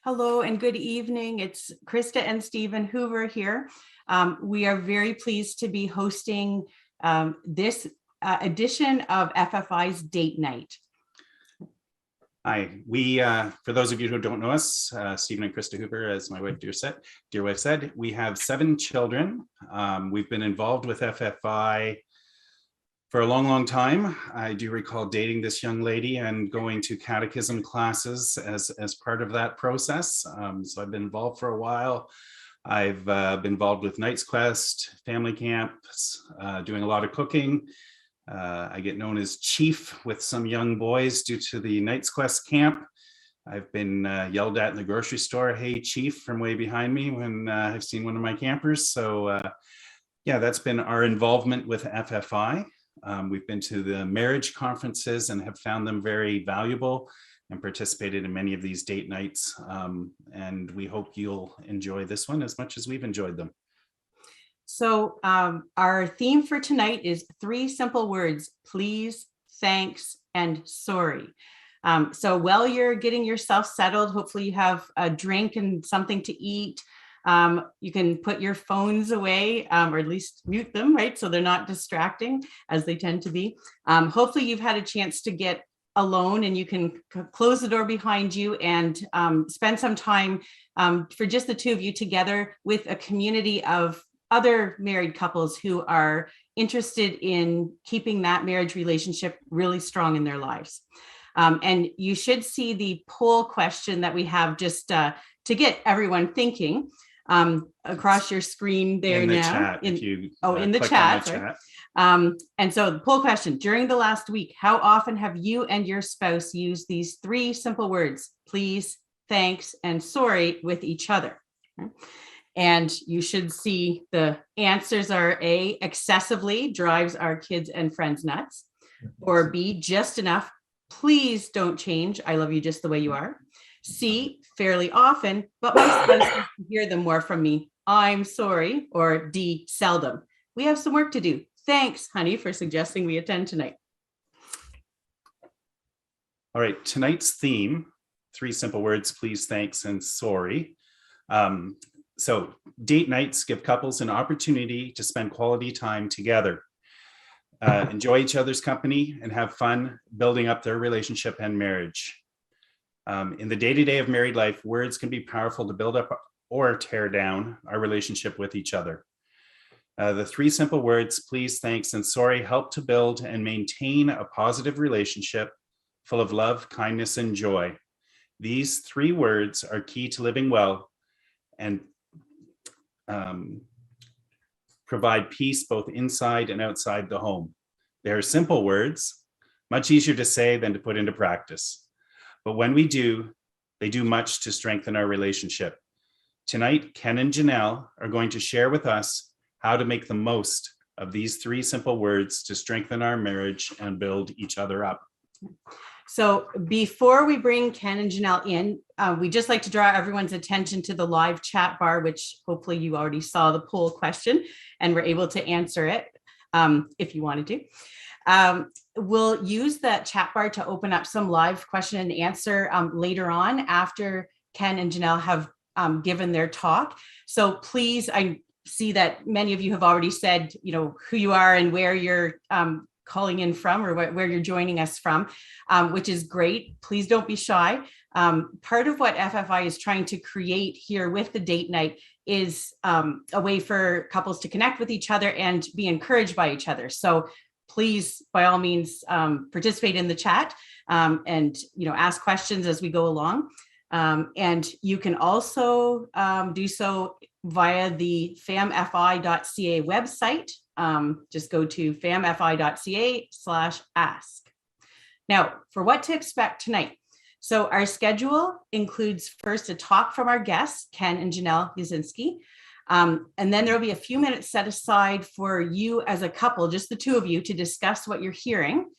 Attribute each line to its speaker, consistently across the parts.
Speaker 1: Hello and good evening. It's Krista and Stephen Hoover here. We are very pleased to be hosting this edition of FFI's Date Night.
Speaker 2: Hi, for those of you who don't know us, Stephen and Krista Hoover, as my wife, dear wife said, we have 7 children. We've been involved with FFI for a long, long time. I do recall dating this young lady and going to catechism classes as part of that process. So I've been involved for a while. I've been involved with Knight's Quest, family camps, doing a lot of cooking. I get known as Chief with some young boys due to the Knight's Quest camp. I've been yelled at in the grocery store, "Hey, Chief," from way behind me when I've seen one of my campers. So yeah, that's been our involvement with FFI. We've been to the marriage conferences and have found them very valuable and participated in many of these date nights. And we hope you'll enjoy this one as much as we've enjoyed them.
Speaker 1: So our theme for tonight is 3 simple words: please, thanks, and sorry. So while you're getting yourself settled, hopefully you have a drink and something to eat. You can put your phones away, or at least mute them, right? So they're not distracting, as they tend to be. Hopefully you've had a chance to get alone and you can close the door behind you and spend some time for just the 2 of you together with a community of other married couples who are interested in keeping that marriage relationship really strong in their lives. And you should see the poll question that we have just to get everyone thinking across your screen there now.
Speaker 2: In the
Speaker 1: chat. Sorry. And so the poll question: during the last week, how often have you and your spouse used these 3 simple words: please, thanks, and sorry with each other? And you should see the answers are A, excessively, drives our kids and friends nuts, or B, just enough, please don't change, I love you just the way you are. C, fairly often, but my spouse wants to hear them more from me, I'm sorry. Or D, seldom. We have some work to do. Thanks, honey, for suggesting we attend tonight.
Speaker 2: All right, tonight's theme, 3 simple words: please, thanks, and sorry. So date nights give couples an opportunity to spend quality time together, enjoy each other's company, and have fun building up their relationship and marriage. In the day-to-day of married life, words can be powerful to build up or tear down our relationship with each other. The 3 simple words, please, thanks, and sorry, help to build and maintain a positive relationship full of love, kindness, and joy. These 3 words are key to living well and provide peace both inside and outside the home. They're simple words, much easier to say than to put into practice. But when we do, they do much to strengthen our relationship. Tonight, Ken and Janelle are going to share with us how to make the most of these 3 simple words to strengthen our marriage and build each other up.
Speaker 1: So before we bring Ken and Janelle in, we just like to draw everyone's attention to the live chat bar, which hopefully you already saw the poll question and were able to answer it if you wanted to. We'll use that chat bar to open up some live question and answer later on after Ken and Janelle have given their talk. So please, I see that many of you have already said, who you are and where you're calling in from, or where you're joining us from, which is great. Please don't be shy. Part of what FFI is trying to create here with the date night is a way for couples to connect with each other and be encouraged by each other. So please, by all means, participate in the chat and ask questions as we go along. And you can also do so via the famfi.ca website. Just go to famfi.ca/ask. Now, for what to expect tonight. So our schedule includes first a talk from our guests, Ken and Janelle Yazinski. And then there'll be a few minutes set aside for you as a couple, just the 2 of you, to discuss what you're hearing,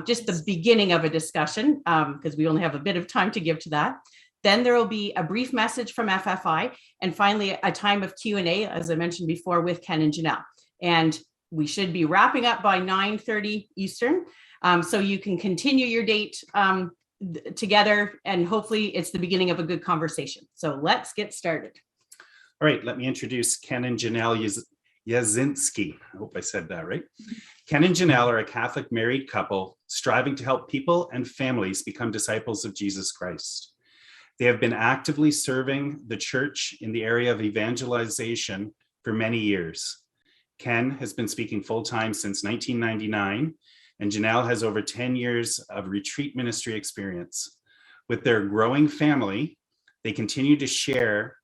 Speaker 1: just the beginning of a discussion, because we only have a bit of time to give to that. Then there will be a brief message from FFI, and finally a time of Q&A, as I mentioned before, with Ken and Janelle. And we should be wrapping up by 9:30 Eastern. So you can continue your date together, and hopefully it's the beginning of a good conversation. So let's get started.
Speaker 2: All right, let me introduce Ken and Janelle Yazinski. I hope I said that right. Ken and Janelle are a Catholic married couple striving to help people and families become disciples of Jesus Christ. They have been actively serving the church in the area of evangelization for many years. Ken has been speaking full-time since 1999, and Janelle has over 10 years of retreat ministry experience. With their growing family, they continue to share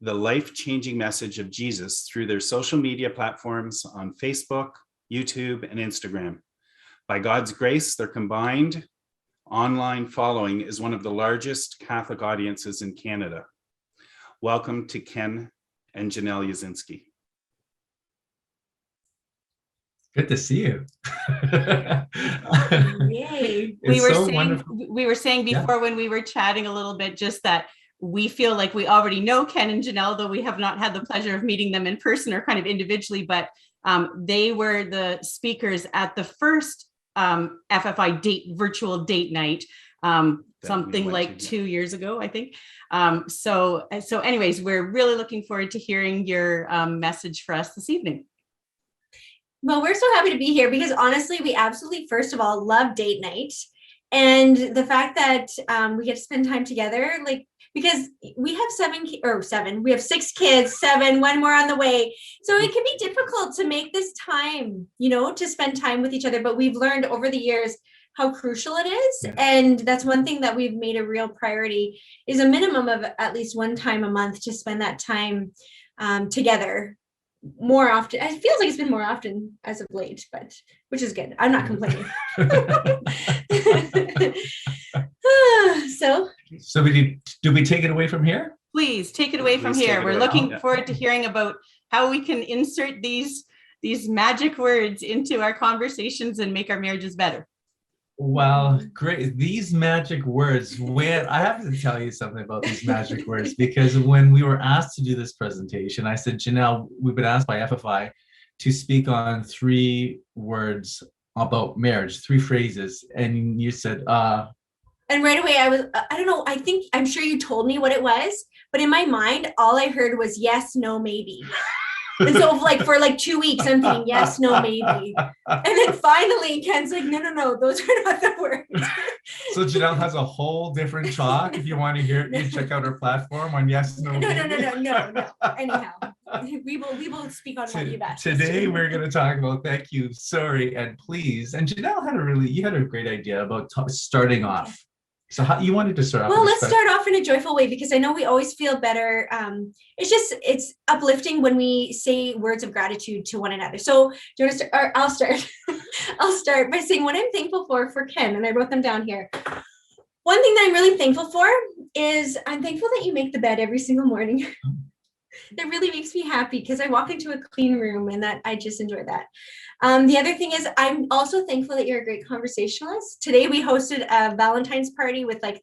Speaker 2: the life-changing message of Jesus through their social media platforms on Facebook, YouTube, and Instagram. By God's grace, their combined online following is one of the largest Catholic audiences in Canada. Welcome to Ken and Janelle Yazinski.
Speaker 3: Good to see you.
Speaker 1: Yay.
Speaker 3: Wonderful.
Speaker 1: We were saying before when we were chatting a little bit, just that we feel like we already know Ken and Janelle, though we have not had the pleasure of meeting them in person or kind of individually, but they were the speakers at the first FFI virtual date night, something like 2 years ago, I think. So anyways, we're really looking forward to hearing your message for us this evening.
Speaker 4: Well, we're so happy to be here because honestly, we absolutely, first of all, love date night. And the fact that we get to spend time together, like, because we have 6 kids, 7, 1 more on the way. So it can be difficult to make this time, to spend time with each other. But we've learned over the years how crucial it is. Yeah. And that's one thing that we've made a real priority, is a minimum of at least 1 time a month to spend that time together more often. It feels like it's been more often as of late, but which is good. I'm not complaining.
Speaker 3: So do we take it away from here?
Speaker 1: Please take it away from here. We're looking forward to hearing about how we can insert these magic words into our conversations and make our marriages better.
Speaker 3: Well, great. These magic words, I have to tell you something about these magic words, because when we were asked to do this presentation, I said, Janelle, we've been asked by FFI to speak on 3 words about marriage, 3 phrases. And you said,
Speaker 4: and right away I don't know, I'm sure you told me what it was, but in my mind, all I heard was yes, no, maybe. And so for 2 weeks, I'm thinking yes, no, maybe. And then finally Ken's like, no, those are not the words.
Speaker 3: So Janelle has a whole different talk. If you want to hear it, you check out her platform on yes, no, maybe.
Speaker 4: No. Anyhow, we will speak on what you've asked.
Speaker 3: Today we're going to talk about thank you, sorry, and please. And Janelle had a great idea about starting off. So how you wanted to start off?
Speaker 4: Well, let's start off in a joyful way, because I know we always feel better. It's uplifting when we say words of gratitude to one another. So do you want to start? Or I'll start. I'll start by saying what I'm thankful for Ken, and I wrote them down here. One thing that I'm really thankful for is I'm thankful that you make the bed every single morning. That really makes me happy, because I walk into a clean room and that I just enjoy that. The other thing is I'm also thankful that you're a great conversationalist. Today we hosted a Valentine's party with like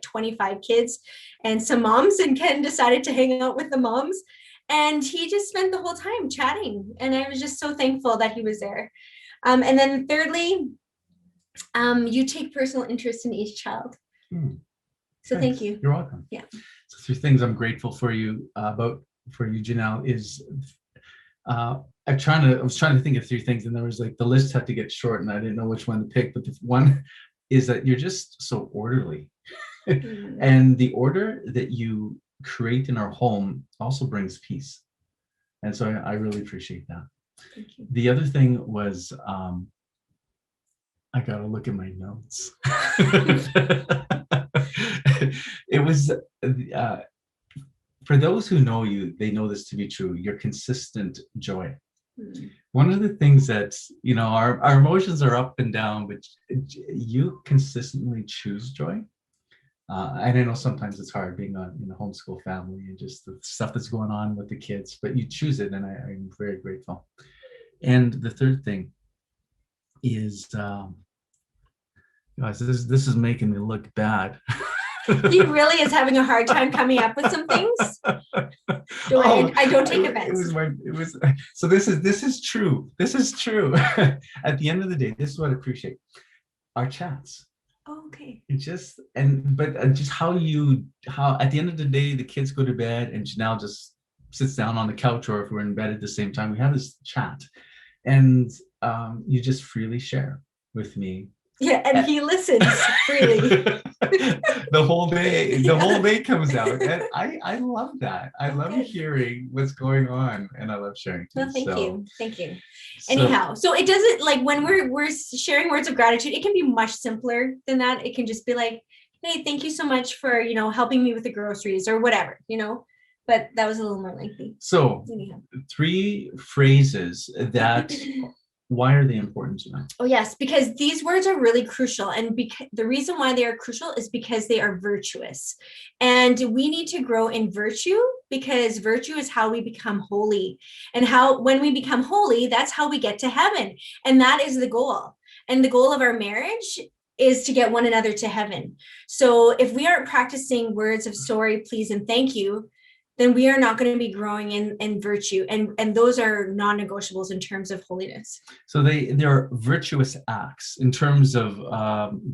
Speaker 4: 25 kids and some moms, and Ken decided to hang out with the moms, and he just spent the whole time chatting, and I was just so thankful that he was there. And then thirdly, you take personal interest in each child. So thank you.
Speaker 3: You're welcome.
Speaker 4: Yeah.
Speaker 3: So 3 things I'm grateful for you Janelle is I was trying to think of 3 things, and there was the list had to get short and I didn't know which one to pick, but the one is that you're just so orderly. And the order that you create in our home also brings peace. And so I really appreciate that.
Speaker 4: Thank you.
Speaker 3: The other thing was I gotta look at my notes. It was for those who know you, they know this to be true, your consistent joy. One of the things that, our emotions are up and down, but you consistently choose joy. And I know sometimes it's hard being in a homeschool family and just the stuff that's going on with the kids, but you choose it, and I'm very grateful. And the third thing is, guys, this is making me look bad.
Speaker 4: He really is having a hard time coming up with some things. I don't take offense.
Speaker 3: So this is true. This is true. At the end of the day, this is what I appreciate. Our chats.
Speaker 4: Oh, okay.
Speaker 3: It just just how at the end of the day the kids go to bed and Janelle just sits down on the couch, or if we're in bed at the same time, we have this chat, and you just freely share with me.
Speaker 4: Yeah, and he listens freely.
Speaker 3: The whole day comes out, and I love that. I
Speaker 4: Oh,
Speaker 3: love
Speaker 4: good.
Speaker 3: hearing what's going on, and I love sharing
Speaker 4: Well,
Speaker 3: things.
Speaker 4: thank you.
Speaker 3: So-
Speaker 4: Anyhow, so it doesn't, like, when we're sharing words of gratitude, it can be much simpler than that. It can just be like, hey, thank you so much for, helping me with the groceries or whatever, but that was a little more lengthy.
Speaker 3: So
Speaker 4: Anyhow.
Speaker 3: 3 phrases that, why are they important tonight?
Speaker 4: Oh, yes, because these words are really crucial. And the reason why they are crucial is because they are virtuous. And we need to grow in virtue, because virtue is how we become holy. And when we become holy, that's how we get to heaven. And that is the goal. And the goal of our marriage is to get one another to heaven. So if we aren't practicing words of sorry, please, and thank you, then we are not going to be growing in virtue. And those are non-negotiables in terms of holiness.
Speaker 3: So they're virtuous acts in terms of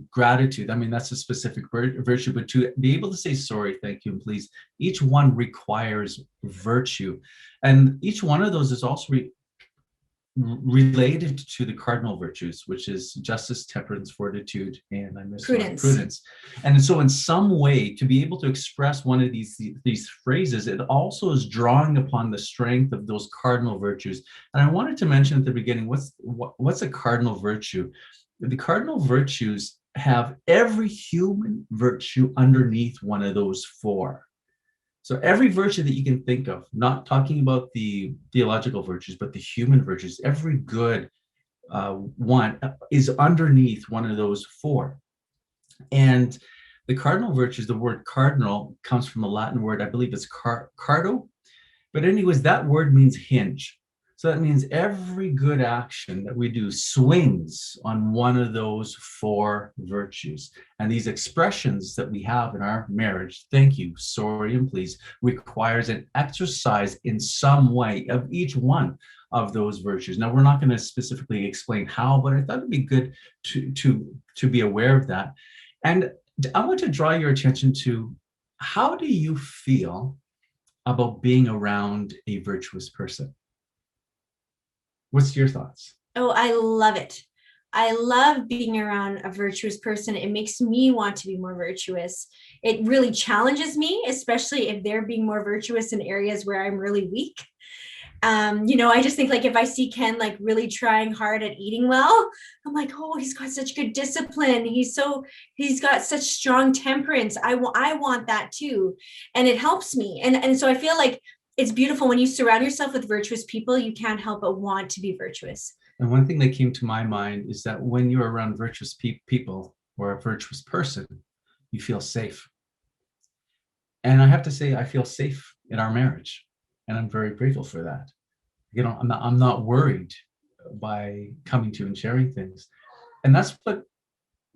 Speaker 3: gratitude. I mean, that's a specific virtue, but to be able to say sorry, thank you, and please, each one requires virtue. And each one of those is also related to the cardinal virtues, which is justice, temperance, fortitude, and I missed prudence. And so in some way, to be able to express one of these phrases, it also is drawing upon the strength of those cardinal virtues. And I wanted to mention at the beginning, what's a cardinal virtue? The cardinal virtues have every human virtue underneath one of those 4. So every virtue that you can think of, not talking about the theological virtues, but the human virtues, every good one is underneath one of those 4. And the cardinal virtues, the word cardinal comes from a Latin word, I believe it's cardo. But anyways, that word means hinge. So that means every good action that we do swings on one of those 4 virtues. And these expressions that we have in our marriage, thank you, sorry, and please, requires an exercise in some way of each one of those virtues. Now, we're not going to specifically explain how, but I thought it'd be good to be aware of that. And I want to draw your attention to, how do you feel about being around a virtuous person? What's your thoughts?
Speaker 4: Oh, I love it. I love being around a virtuous person. It makes me want to be more virtuous. It really challenges me, especially if they're being more virtuous in areas where I'm really weak. I just think, like, if I see Ken like really trying hard at eating well, I'm like, oh, he's got such good discipline. He's got such strong temperance. I want that too. And it helps me. And so I feel like it's beautiful when you surround yourself with virtuous people, you can't help but want to be virtuous.
Speaker 3: And one thing that came to my mind is that when you're around virtuous people or a virtuous person, you feel safe. And I have to say, I feel safe in our marriage, and I'm very grateful for that. I'm not worried by coming to you and sharing things. And that's what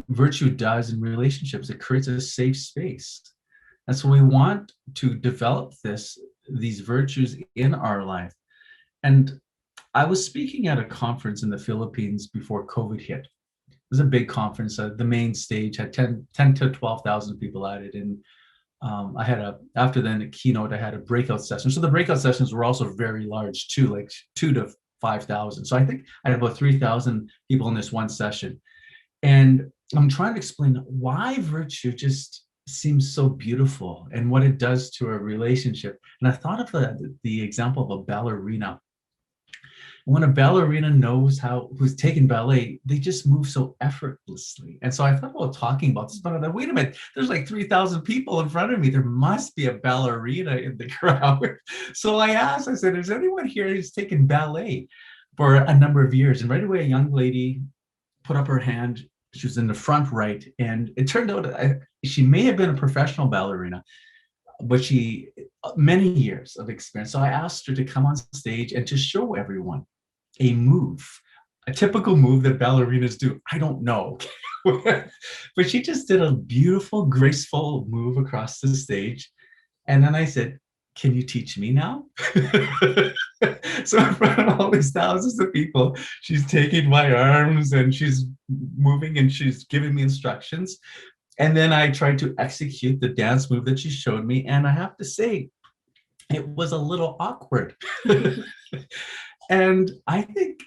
Speaker 3: virtue does in relationships. It creates a safe space. And so we want to develop these virtues in our life. And I was speaking at a conference in the Philippines before COVID hit. It was a big conference. The main stage had 10 to 12,000 people at it. And I had after the keynote, I had a breakout session. So the breakout sessions were also very large too, like 2,000 to 5,000. So I think I had about 3,000 people in this one session. And I'm trying to explain why virtue just seems so beautiful and what it does to a relationship. And I thought of the example of a ballerina. When a ballerina knows who's taken ballet, they just move so effortlessly. And so I thought about talking about this, but I thought, wait a minute, there's like 3,000 people in front of me. There must be a ballerina in the crowd. So I said, is anyone here who's taken ballet for a number of years? And right away, a young lady put up her hand. She was in the front right. And it turned out she may have been a professional ballerina, but many years of experience. So I asked her to come on stage and to show everyone a move, a typical move that ballerinas do. I don't know, but she just did a beautiful, graceful move across the stage. And then I said, can you teach me now? So in front of all these thousands of people, she's taking my arms and she's moving and she's giving me instructions. And then I tried to execute the dance move that she showed me. And I have to say, it was a little awkward. And I think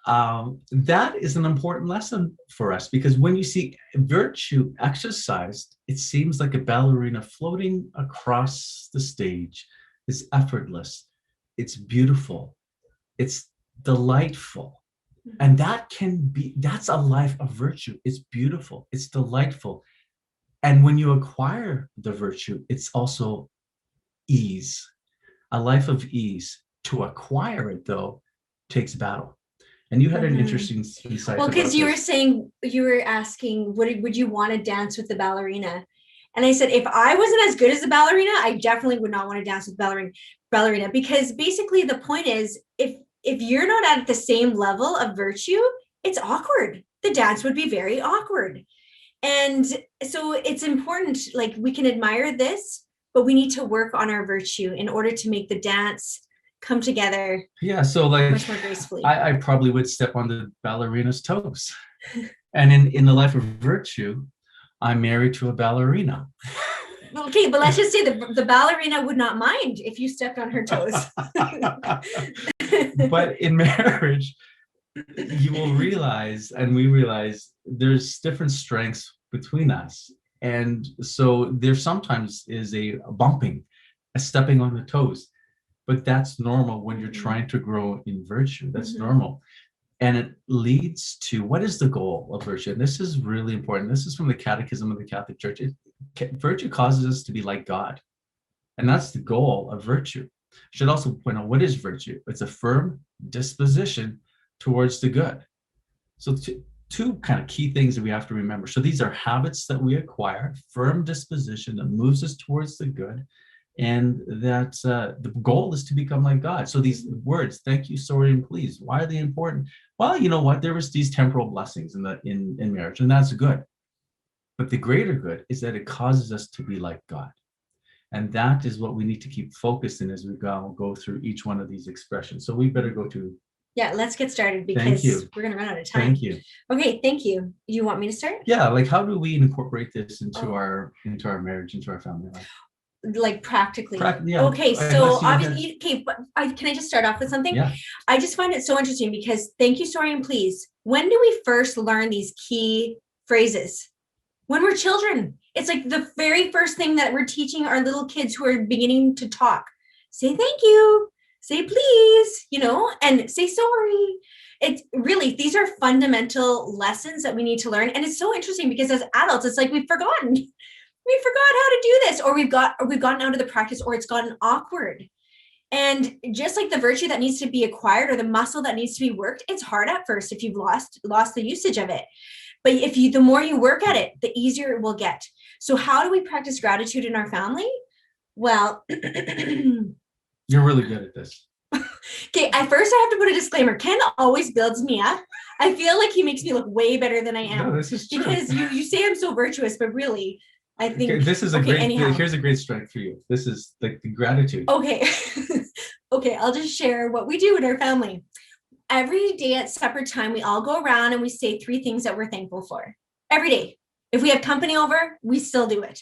Speaker 3: that is an important lesson for us, because when you see virtue exercised, it seems like a ballerina floating across the stage. It's effortless. It's beautiful. It's delightful. And that's a life of virtue. It's beautiful. It's delightful. And when you acquire the virtue, it's also ease, a life of ease. To acquire it, though, takes battle. And you had an interesting insight.
Speaker 4: Well, because you were asking, would you want to dance with the ballerina? And I said, if I wasn't as good as a ballerina, I definitely would not want to dance with ballerina, because basically the point is, if you're not at the same level of virtue, it's awkward. The dance would be very awkward. And so it's important, like, we can admire this, but we need to work on our virtue in order to make the dance come together.
Speaker 3: Yeah, so like
Speaker 4: much more gracefully.
Speaker 3: I probably would step on the ballerina's toes. And in the life of virtue, I'm married to a ballerina.
Speaker 4: Okay, but let's just say the ballerina would not mind if you stepped on her toes.
Speaker 3: But in marriage, you will realize, and we realize, there's different strengths between us. And so there sometimes is a bumping, a stepping on the toes. But that's normal when you're trying to grow in virtue. That's normal. And it leads to, what is the goal of virtue? And this is really important. This is from the Catechism of the Catholic Church. Virtue causes us to be like God. And that's the goal of virtue. I should also point out, what is virtue? It's a firm disposition towards the good. So two kind of key things that we have to remember. So these are habits that we acquire, firm disposition that moves us towards the good. And that the goal is to become like God. So these words, thank you, sorry, and please, why are they important? Well, you know what? There was these temporal blessings in marriage, and that's good. But the greater good is that it causes us to be like God. And that is what we need to keep focused in as we go through each one of these expressions. So we better go to.
Speaker 4: Yeah, let's get started, because we're going to run out of time.
Speaker 3: Thank you.
Speaker 4: Okay, thank you. You want me to start?
Speaker 3: Yeah, like, how do we incorporate this into our marriage, into our family life?
Speaker 4: Like practically.
Speaker 3: Yeah.
Speaker 4: Okay, so obviously, but can I just start off with something?
Speaker 3: Yeah.
Speaker 4: I just find it so interesting, because thank you, sorry, and please. When do we first learn these key phrases? When we're children. It's like the very first thing that we're teaching our little kids who are beginning to talk. Say thank you, say please, and say sorry. It's really, these are fundamental lessons that we need to learn. And it's so interesting, because as adults, it's like we've forgotten. We forgot how to do this, or we've gotten out of the practice, or it's gotten awkward. And just like the virtue that needs to be acquired, or the muscle that needs to be worked, it's hard at first if you've lost the usage of it. But the more you work at it, the easier it will get. So how do we practice gratitude in our family? Well,
Speaker 3: you're really good at this.
Speaker 4: Okay, at first I have to put a disclaimer. Ken always builds me up. I feel like he makes me look way better than I am.
Speaker 3: No, this is true.
Speaker 4: Because you say I'm so virtuous, but really, I think
Speaker 3: this is here's a great strength for you. This is like the gratitude.
Speaker 4: Okay. Okay, I'll just share what we do in our family. Every day at supper time, we all go around and we say 3 things that we're thankful for. Every day. If we have company over, we still do it.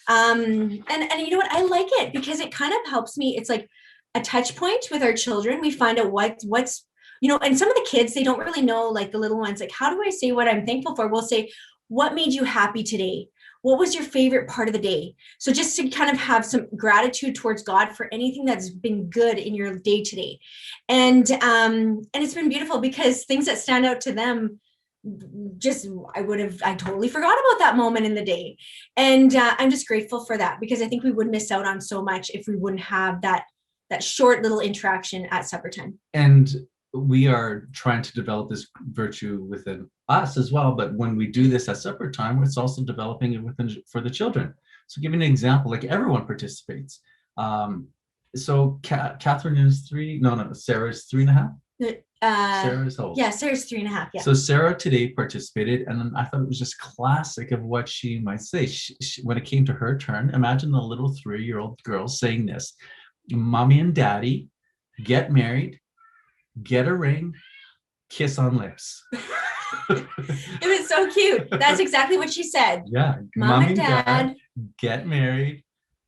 Speaker 4: And you know what? I like it, because it kind of helps me. It's like a touch point with our children. We find out what's and some of the kids, they don't really know, like the little ones, like, how do I say what I'm thankful for? We'll say, what made you happy today? What was your favorite part of the day? So just to kind of have some gratitude towards God for anything that's been good in your day today. And it's been beautiful, because things that stand out to them, I totally forgot about that moment in the day. And I'm just grateful for that, because I think we would miss out on so much if we wouldn't have that short little interaction at supper time. And
Speaker 3: we are trying to develop this virtue within us as well. But when we do this at supper time, it's also developing it for the children. So give an example, like everyone participates. So Catherine is 3. No, Sarah's 3.5. Sarah's how old?
Speaker 4: Yeah, Sarah's 3.5. Yeah.
Speaker 3: So Sarah today participated, and I thought it was just classic of what she might say. When it came to her turn, imagine the little 3-year-old girl saying this. mommy and daddy, get married, get a ring, kiss on lips.
Speaker 4: It was so cute. That's exactly what she said.
Speaker 3: Yeah.
Speaker 4: Mom and dad.
Speaker 3: Get married,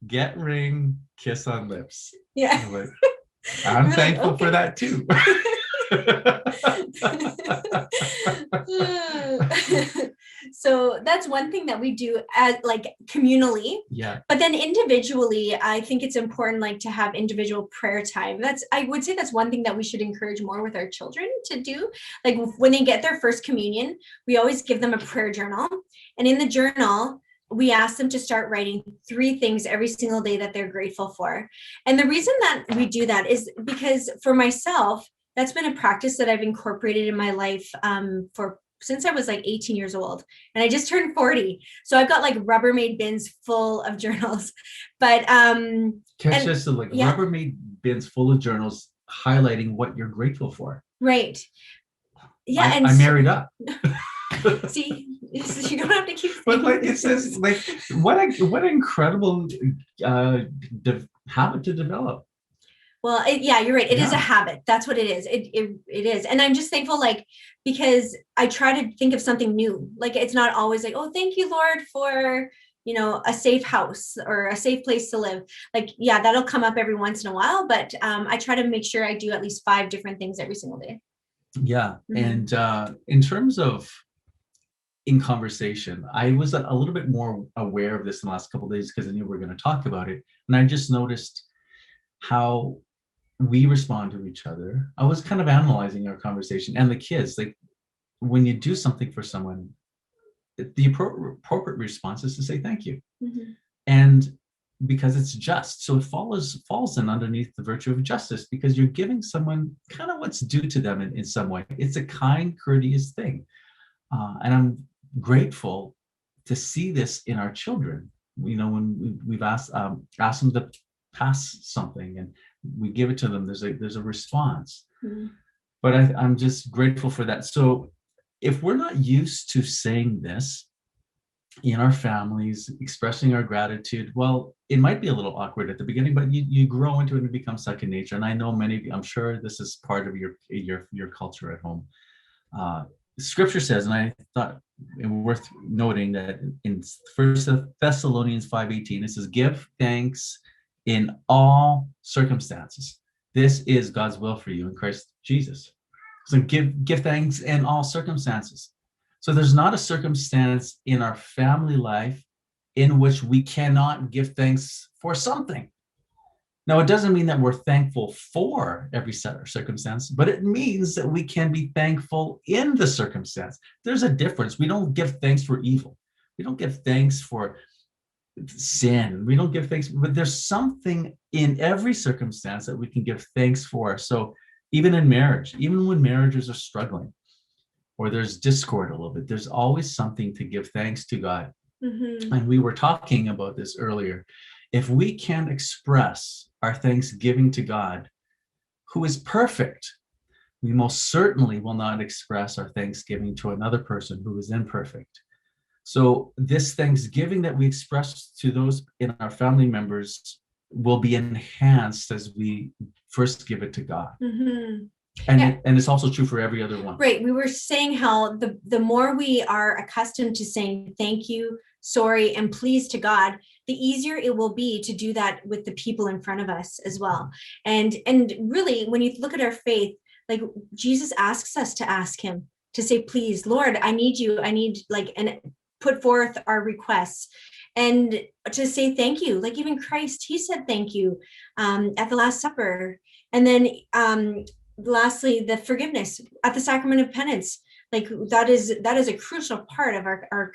Speaker 3: get ring, kiss on lips.
Speaker 4: Yeah.
Speaker 3: I'm like, I'm
Speaker 4: Really?
Speaker 3: thankful for
Speaker 4: Okay.
Speaker 3: that too.
Speaker 4: So that's one thing that we do as like communally.
Speaker 3: Yeah.
Speaker 4: But then individually, I think it's important like to have individual prayer time. I would say that's one thing that we should encourage more with our children to do. Like when they get their first communion, we always give them a prayer journal. And in the journal, we ask them to start writing 3 things every single day that they're grateful for. And the reason that we do that is because for myself, that's been a practice that I've incorporated in my life since I was like 18 years old, and I just turned 40. So I've got like Rubbermaid bins full of journals, but
Speaker 3: Catch this, like
Speaker 4: yeah.
Speaker 3: Rubbermaid bins full of journals highlighting what you're grateful for.
Speaker 4: Right. Yeah.
Speaker 3: I married up.
Speaker 4: See, you don't have to keep.
Speaker 3: But like it says, like what an incredible habit to develop.
Speaker 4: Well, yeah, you're right. It is a habit. That's what it is. It is. And I'm just thankful, like, because I try to think of something new. Like, it's not always like, oh, thank you, Lord, for, a safe house or a safe place to live. Like, yeah, that'll come up every once in a while. But I try to make sure I do at least 5 different things every single day.
Speaker 3: Yeah.
Speaker 4: Mm-hmm.
Speaker 3: And in terms of in conversation, I was a little bit more aware of this in the last couple of days because I knew we were going to talk about it. And I just noticed how we respond to each other. I was kind of analyzing our conversation and the kids, like when you do something for someone, the appropriate response is to say thank you.
Speaker 4: Mm-hmm.
Speaker 3: And because it's just, so it falls in underneath the virtue of justice, because you're giving someone kind of what's due to them in some way. It's a kind, courteous thing. And I'm grateful to see this in our children. When we've asked them to pass something and we give it to them, there's a response.
Speaker 4: Mm-hmm.
Speaker 3: But I'm just grateful for that. So if we're not used to saying this in our families, expressing our gratitude, well, it might be a little awkward at the beginning, but you grow into it and it becomes second nature. And I know many of you, I'm sure this is part of your culture at home. Scripture says, and I thought it worth noting that in 1 Thessalonians 5:18, it says, give thanks in all circumstances. This is God's will for you in Christ Jesus. So give thanks in all circumstances. So there's not a circumstance in our family life in which we cannot give thanks for something. Now, it doesn't mean that we're thankful for every circumstance, but it means that we can be thankful in the circumstance. There's a difference. We don't give thanks for evil. We don't give thanks for sin. We don't give thanks, but there's something in every circumstance that we can give thanks for. So even in marriage, even when marriages are struggling or there's discord a little bit, there's always something to give thanks to God.
Speaker 4: Mm-hmm.
Speaker 3: And we were talking about this earlier. If we can express our thanksgiving to God, who is perfect, we most certainly will not express our thanksgiving to another person who is imperfect. So this thanksgiving that we express to those in our family members will be enhanced as we first give it to God.
Speaker 4: Mm-hmm.
Speaker 3: And it's also true for every other one.
Speaker 4: Right. We were saying how the more we are accustomed to saying thank you, sorry, and please to God, the easier it will be to do that with the people in front of us as well. And really, when you look at our faith, like Jesus asks us to ask him, to say, please, Lord, I need you. I need and put forth our requests and to say thank you. Like even Christ, he said thank you at the Last Supper. And then lastly, the forgiveness at the Sacrament of Penance. Like that is a crucial part of our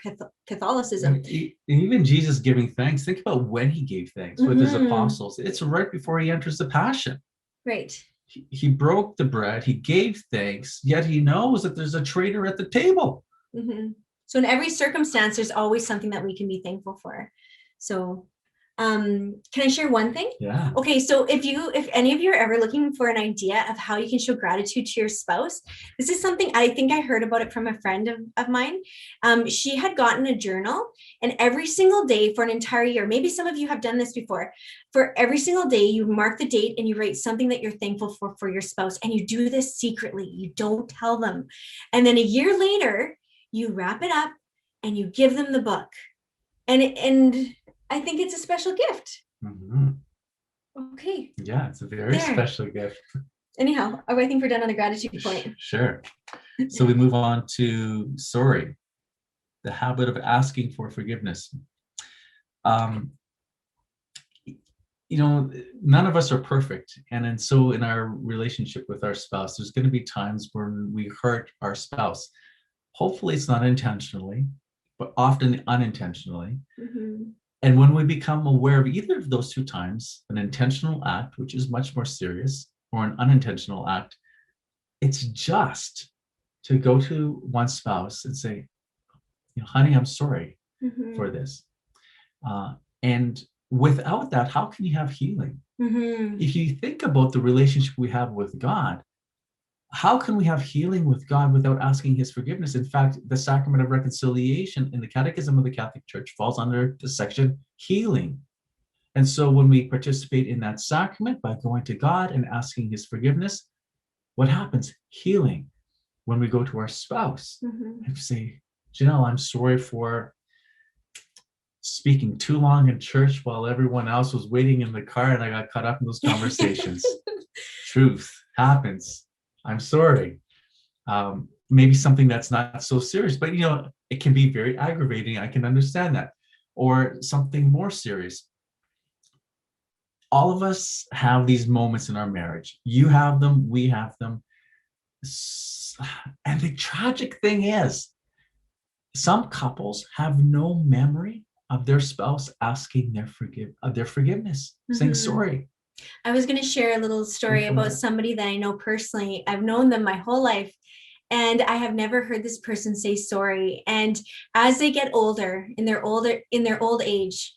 Speaker 4: Catholicism.
Speaker 3: And even Jesus giving thanks, think about when he gave thanks with his apostles. It's right before he enters the Passion.
Speaker 4: Right.
Speaker 3: He broke the bread, he gave thanks, yet he knows that there's a traitor at the table.
Speaker 4: Mm-hmm. So in every circumstance, there's always something that we can be thankful for. So Can I share one thing?
Speaker 3: Yeah.
Speaker 4: Okay, so if any of you are ever looking for an idea of how you can show gratitude to your spouse, this is something I think I heard about it from a friend of mine. She had gotten a journal, and every single day for an entire year, maybe some of you have done this before, for every single day you mark the date and you write something that you're thankful for your spouse, and you do this secretly. You don't tell them. And then a year later, you wrap it up and you give them the book. And I think it's a special gift.
Speaker 3: Mhm.
Speaker 4: Okay.
Speaker 3: Yeah, it's a very
Speaker 4: There.
Speaker 3: special gift.
Speaker 4: Anyhow, I think we're done on the gratitude point.
Speaker 3: Sure. So we move on to sorry, the habit of asking for forgiveness. None of us are perfect. And so in our relationship with our spouse, there's going to be times when we hurt our spouse. Hopefully it's not intentionally, but often unintentionally.
Speaker 4: Mhm.
Speaker 3: And when we become aware of either of those two times, an intentional act, which is much more serious, or an unintentional act, it's just to go to one spouse and say, honey, I'm sorry
Speaker 4: Mhm.
Speaker 3: for this. And without that, how can you have healing?
Speaker 4: Mhm.
Speaker 3: If you think about the relationship we have with God, how can we have healing with God without asking his forgiveness? In fact, the sacrament of reconciliation in the Catechism of the Catholic Church falls under the section healing. And so when we participate in that sacrament by going to God and asking his forgiveness, what happens? Healing. When we go to our spouse
Speaker 4: Mhm.
Speaker 3: and say, Janelle, I'm sorry for speaking too long in church while everyone else was waiting in the car and I got caught up in those conversations. Truth happens. I'm sorry. Maybe something that's not so serious, but it can be very aggravating. I can understand that. Or something more serious. All of us have these moments in our marriage. You have them, we have them. And the tragic thing is, some couples have no memory of their spouse asking their forgiveness, saying
Speaker 4: Mhm.
Speaker 3: sorry.
Speaker 4: I was going to share a little story about somebody that I know personally. I've known them my whole life, and I have never heard this person say sorry. And as they get older, in their old age,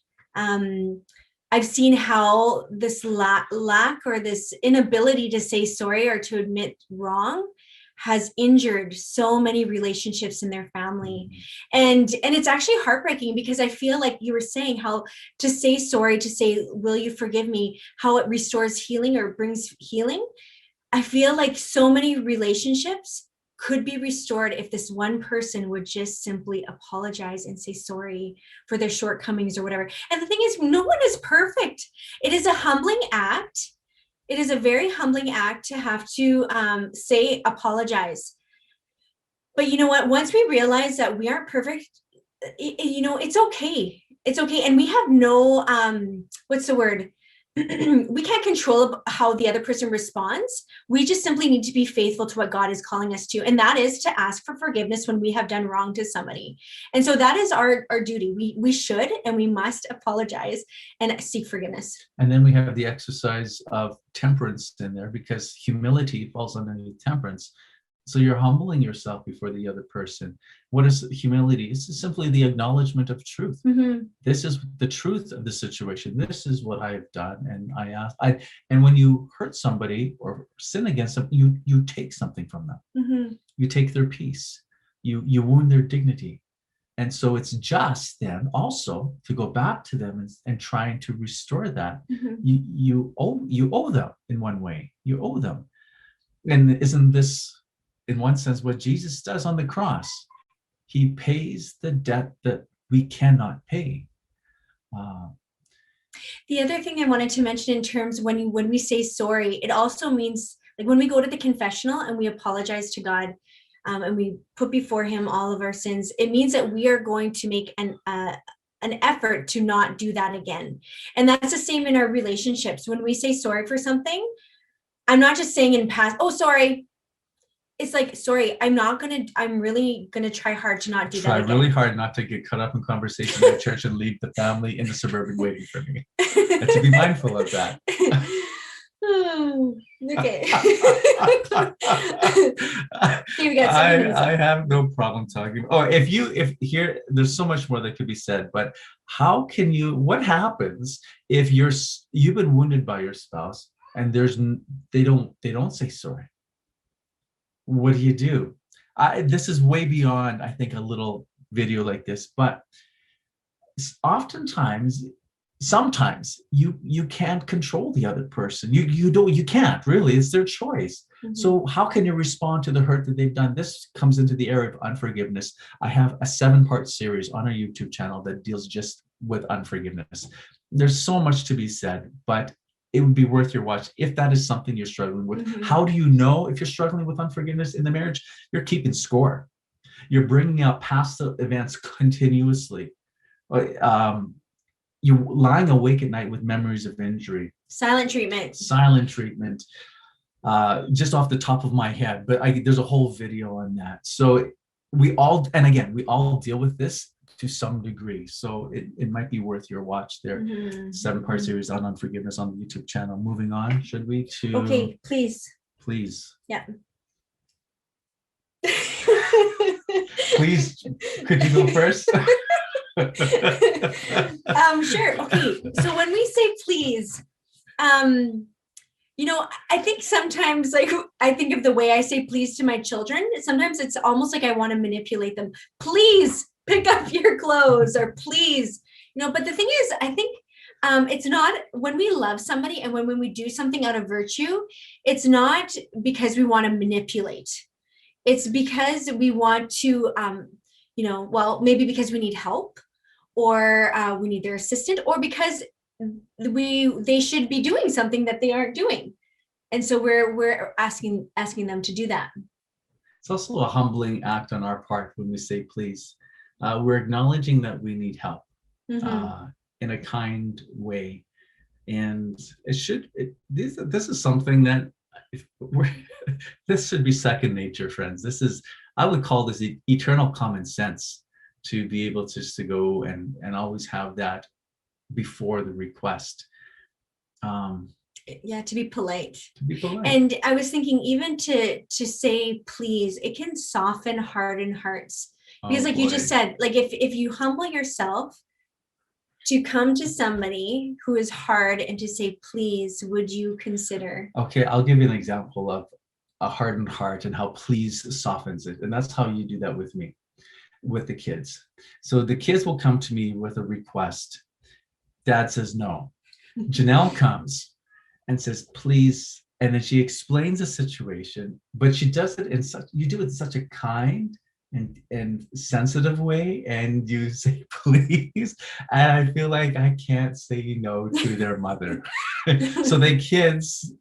Speaker 4: I've seen how this lack or this inability to say sorry or to admit wrong has injured so many relationships in their family. And it's actually heartbreaking, because I feel like you were saying how to say sorry, to say, will you forgive me, how it restores healing or brings healing. I feel like so many relationships could be restored if this one person would just simply apologize and say sorry for their shortcomings or whatever. And the thing is, no one is perfect. It is a humbling act. It is a very humbling act to have to apologize. But you know what? Once we realize that we aren't perfect, it's okay. It's okay. And we have no, what's the word? We can't control how the other person responds. We just simply need to be faithful to what God is calling us to. And that is to ask for forgiveness when we have done wrong to somebody. And so that is our duty. We should and we must apologize and seek forgiveness.
Speaker 3: And then we have the exercise of temperance in there, because humility falls underneath temperance. So you're humbling yourself before the other person. What is humility? It's simply the acknowledgement of truth.
Speaker 4: Mm-hmm.
Speaker 3: This is the truth of the situation. This is what I have done. And and when you hurt somebody or sin against them, you take something from them.
Speaker 4: Mm-hmm.
Speaker 3: You take their peace. You wound their dignity. And so it's just then also to go back to them and trying to restore that.
Speaker 4: Mm-hmm.
Speaker 3: You owe them in one way. You owe them. And isn't this, in one sense, what Jesus does on the cross? He pays the debt that we cannot pay.
Speaker 4: The other thing I wanted to mention in terms when we say sorry, it also means, like, when we go to the confessional and we apologize to God, and we put before him all of our sins, it means that we are going to make an effort to not do that again. And that's the same in our relationships. When we say sorry for something, I'm not just saying in past, oh, sorry. It's like, sorry, I'm really going to try hard to not do that again.
Speaker 3: Try really hard not to get caught up in conversation at church and leave the family in the suburban waiting for me. And to be mindful of that.
Speaker 4: Okay. Here we go.
Speaker 3: I have no problem talking. Oh, if here, there's so much more that could be said, but what happens if you've been wounded by your spouse and they don't say sorry? What do? This is way beyond, I think, a little video like this, but sometimes you can't control the other person. You can't really. It's their choice.
Speaker 4: Mm-hmm.
Speaker 3: So how can you respond to the hurt that they've done? This comes into the area of unforgiveness. I have a 7-part series on our YouTube channel that deals just with unforgiveness. There's so much to be said, but it would be worth your watch if that is something you're struggling with.
Speaker 4: Mm-hmm.
Speaker 3: How do you know if you're struggling with unforgiveness in the marriage? You're keeping score. You're bringing up past events continuously. You're lying awake at night with memories of injury.
Speaker 4: Silent treatment.
Speaker 3: Just off the top of my head, but there's a whole video on that. So we all deal with this to some degree. So it might be worth your watch there.
Speaker 4: Mm-hmm.
Speaker 3: 7-part series on unforgiveness on the YouTube channel. Moving on, should we to?
Speaker 4: Okay, please.
Speaker 3: Yeah.
Speaker 4: Please,
Speaker 3: could you go first?
Speaker 4: Sure. Okay. So when we say please, I think sometimes, like, I think of the way I say please to my children. Sometimes it's almost like I want to manipulate them. Please pick up your clothes, or please, but the thing is, I think it's not, when we love somebody and when we do something out of virtue, it's not because we want to manipulate. It's because we want to, maybe because we need help, or we need their assistance, or because they should be doing something that they aren't doing. And so we're asking them to do that.
Speaker 3: It's also a humbling act on our part when we say please. We're acknowledging that we need help in a kind way. And this is something that this should be second nature, friends. I would call this eternal common sense, to be able to go and always have that before the request.
Speaker 4: To be polite.
Speaker 3: To
Speaker 4: And I was thinking, even to say please, it can harden hearts. Because you just said, like, if you humble yourself to come to somebody who is hard and to say please, would you consider?
Speaker 3: Okay, I'll give you an example of a hardened heart and how please softens it. And that's how you do that with me, with the kids. So the kids will come to me with a request. Dad says no. Janelle comes and says please, and then she explains the situation, but she does it in such a kind and sensitive way, and you say please, and I feel like I can't say no to their mother. So the kids,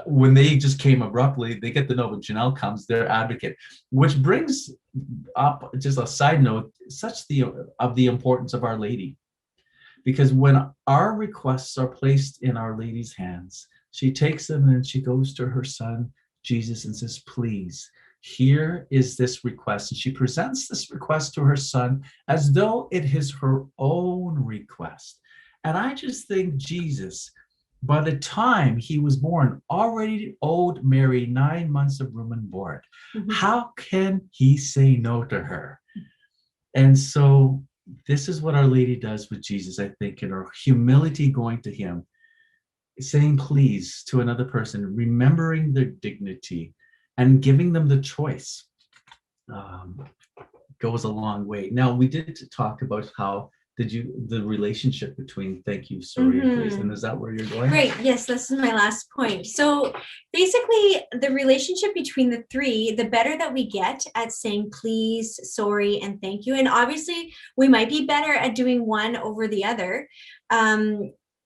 Speaker 3: when they just came abruptly, they get to know when Janelle comes, their advocate, which brings up just a side note, of the importance of Our Lady. Because when our requests are placed in Our Lady's hands, she takes them and she goes to her son, Jesus, and says, please, here is this request. And she presents this request to her son as though it is her own request. And I just think Jesus, by the time he was born, already owed Mary 9 months of room and board. Mm-hmm. How can he say no to her? And so this is what Our Lady does with Jesus, I think, in her humility, going to him, saying please to another person, remembering their dignity and giving them the choice, goes a long way. Now, we did talk about how the relationship between thank you, sorry, and please, and is that where you're going?
Speaker 4: Right. Yes, this is my last point. So basically, the relationship between the three, the better that we get at saying please, sorry, and thank you. And obviously, we might be better at doing one over the other.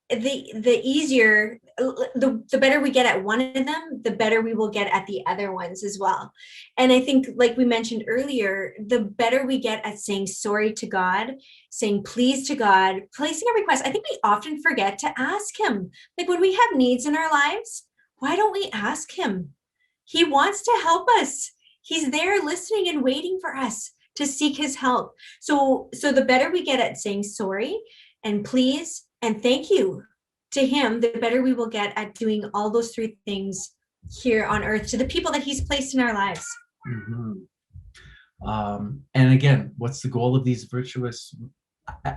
Speaker 4: The easier, the better we get at one of them, the better we will get at the other ones as well. And I think, like we mentioned earlier, the better we get at saying sorry to God, saying please to God, placing a request. I think we often forget to ask him. Like, when we have needs in our lives, why don't we ask him? He wants to help us. He's there listening and waiting for us to seek his help. So the better we get at saying sorry and please and thank you to him, the better we will get at doing all those three things here on earth to the people that he's placed in our lives.
Speaker 3: Mhm. And again, what's the goal of these virtuous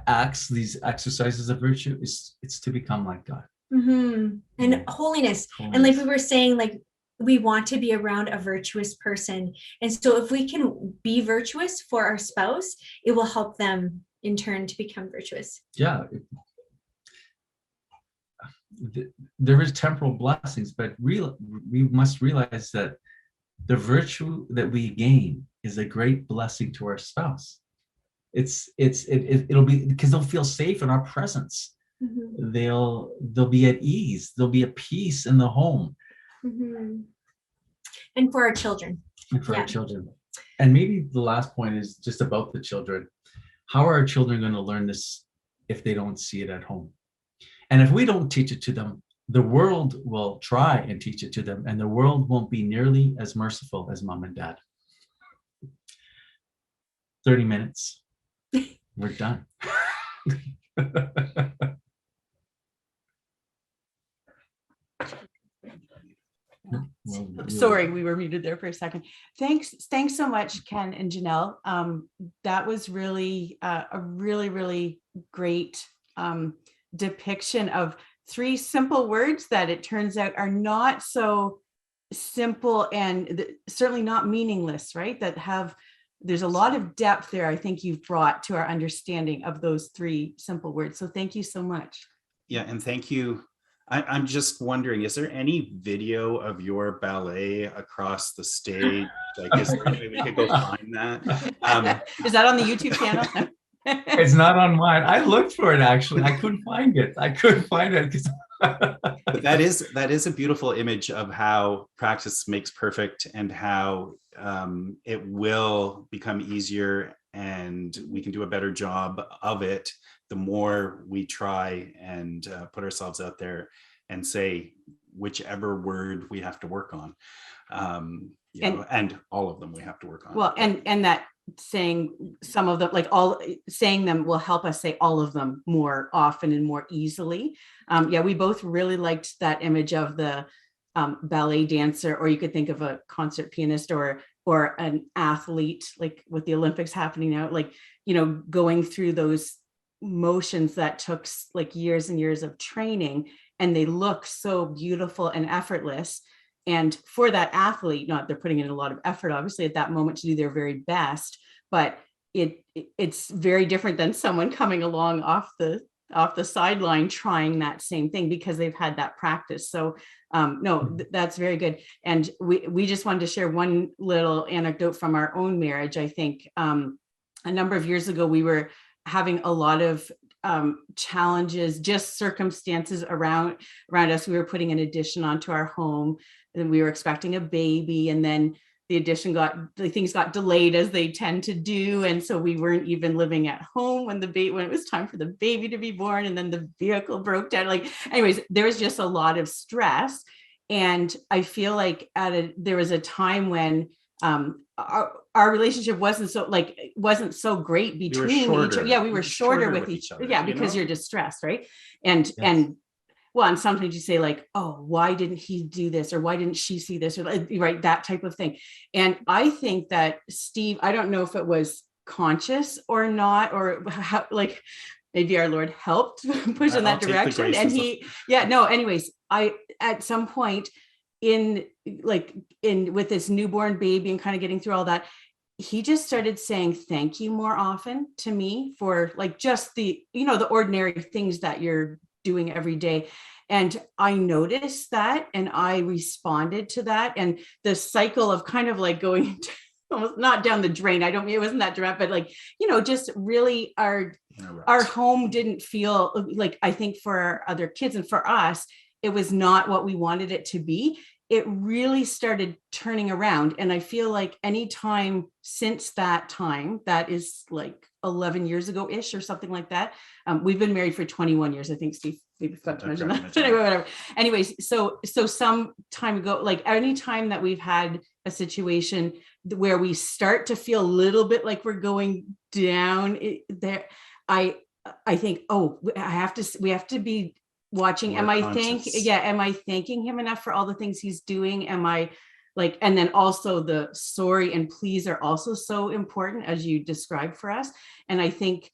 Speaker 3: acts, these exercises of virtue? It's to become like God.
Speaker 4: And holiness. And like we were saying, like we want to be around a virtuous person. And so if we can be virtuous for our spouse, it will help them in turn to become virtuous.
Speaker 3: Yeah. There is temporal blessings, but we must realize that the virtue that we gain is a great blessing to our spouse. It'll be because they'll feel safe in our presence. They'll be at ease. There'll be a peace in the home.
Speaker 4: And for our children.
Speaker 3: Our children. And maybe the last point is just about the children. How are our children going to learn this if they don't see it at home? And if we don't teach it to them, the world will try and teach it to them, and the world won't be nearly as merciful as mom and dad. 30 minutes. We're done.
Speaker 1: Sorry, we were muted there for a second. Thanks so much, Ken and Janelle. That was really a really great depiction of three simple words that it turns out are not so simple and certainly not meaningless, right? There's a lot of depth there, I think you've brought to our understanding of those three simple words. So thank you so much.
Speaker 2: Yeah, and thank you. I'm just wondering, is there any video of your ballet across the stage? Like, is there any way we could go find that?
Speaker 1: Is that on the YouTube channel?
Speaker 3: It's not on mine. I looked for it, actually. I couldn't find it.
Speaker 2: But that is a beautiful image of how practice makes perfect, and how it will become easier and we can do a better job of it the more we try and put ourselves out there and say whichever word we have to work on, and all of them we have to work on.
Speaker 1: Well, and that saying some of them, like all saying them, will help us say all of them more often and more easily. We both really liked that image of the ballet dancer, or you could think of a concert pianist or an athlete, like with the Olympics happening now, like, going through those motions that took like years and years of training, and they look so beautiful and effortless. And for that athlete, they're putting in a lot of effort, obviously, at that moment to do their very best, but it's very different than someone coming along off the sideline trying that same thing because they've had that practice. So that's very good. And we just wanted to share one little anecdote from our own marriage. I think a number of years ago, we were having a lot of challenges, just circumstances around us. We were putting an addition onto our home, and we were expecting a baby, and then things got delayed, as they tend to do, and so we weren't even living at home when it was time for the baby to be born, and then the vehicle broke down. Like, anyways, there was just a lot of stress, and I feel like there was a time when our relationship wasn't so great between each other. Yeah, we were shorter with each other. Yeah, because you're distressed, right? And
Speaker 3: yes.
Speaker 1: and sometimes you say like, oh, why didn't he do this? Or why didn't she see this? Or right, that type of thing. And I think that Steve, I don't know if it was conscious or not, or how, like maybe our Lord helped push in that direction. And anyways, at some point with this newborn baby and kind of getting through all that, he just started saying thank you more often to me for like just the ordinary things that you're doing every day. And I noticed that, and I responded to that, and the cycle of kind of like going almost not down the drain. It wasn't that direct, but like, just really our home didn't feel like, I think for our other kids and for us, it was not what we wanted it to be. It really started turning around. And I feel like any time since that time, that is like 11 years ago-ish or something like that. We've been married for 21 years. I think Steve, we forgot to mention that. Anyway, whatever. Anyways, so some time ago, like any time that we've had a situation where we start to feel a little bit like we're going down there, I think, we have to be watching,
Speaker 2: More
Speaker 1: am I
Speaker 2: conscious.
Speaker 1: am I thanking him enough for all the things he's doing? Am I like, and then also the sorry and please are also so important as you described for us. And I think,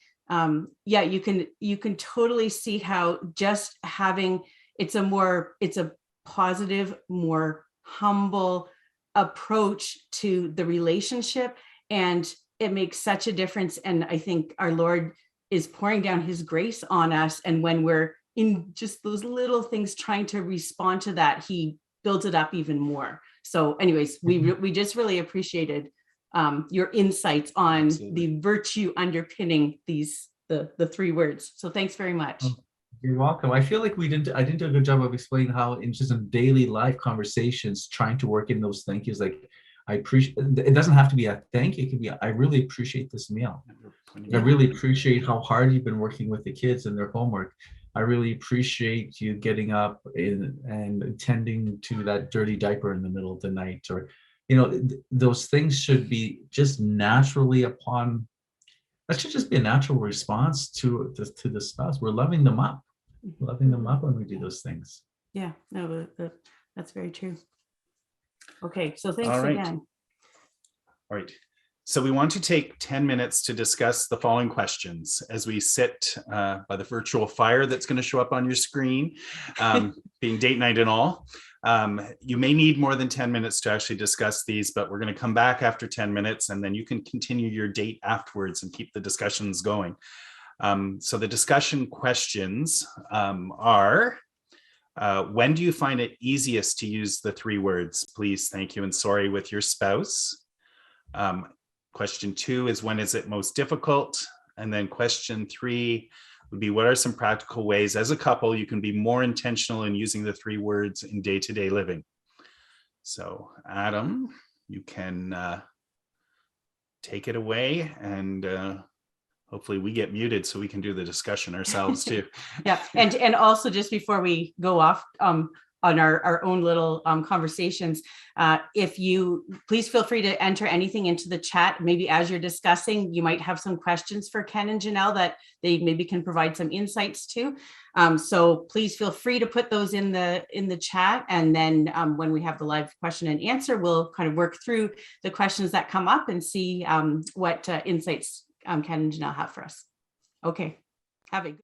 Speaker 1: yeah, you can totally see how just having, it's a positive, more humble approach to the relationship. And it makes such a difference. And I think our Lord is pouring down his grace on us. And when we're in just those little things trying to respond to that, he builds it up even more. So anyways, we just really appreciated your insights on
Speaker 2: Absolutely.
Speaker 1: the virtue underpinning the three words. So thanks very much.
Speaker 3: Oh, you're welcome. I feel like I didn't do a good job of explaining how in just in daily life conversations, trying to work in those thank yous. Like I appreciate, it doesn't have to be a thank you. It can be, I really appreciate this meal. I really appreciate how hard you've been working with the kids and their homework. I really appreciate you getting up and tending to that dirty diaper in the middle of the night. Or, those things should be just naturally that should just be a natural response to the spouse. We're loving them up when we do those things.
Speaker 1: Yeah, no, that's very true. Okay, so thanks
Speaker 2: All right.
Speaker 1: again.
Speaker 2: All right. So we want to take 10 minutes to discuss the following questions as we sit by the virtual fire that's going to show up on your screen, being date night and all. You may need more than 10 minutes to actually discuss these, but we're going to come back after 10 minutes and then you can continue your date afterwards and keep the discussions going. So the discussion questions are, when do you find it easiest to use the three words, please, thank you, and sorry with your spouse? Question 2 is, when is it most difficult? And then question 3 would be, what are some practical ways as a couple you can be more intentional in using the three words in day-to-day living? So Adam, you can take it away, and hopefully we get muted so we can do the discussion ourselves too.
Speaker 1: Yeah, and also just before we go off on our own little conversations, if you please feel free to enter anything into the chat. Maybe as you're discussing, you might have some questions for Ken and Janelle that they maybe can provide some insights to. So please feel free to put those in the chat, and then when we have the live question and answer, we'll kind of work through the questions that come up and see what insights Ken and Janelle have for us. Okay, have a good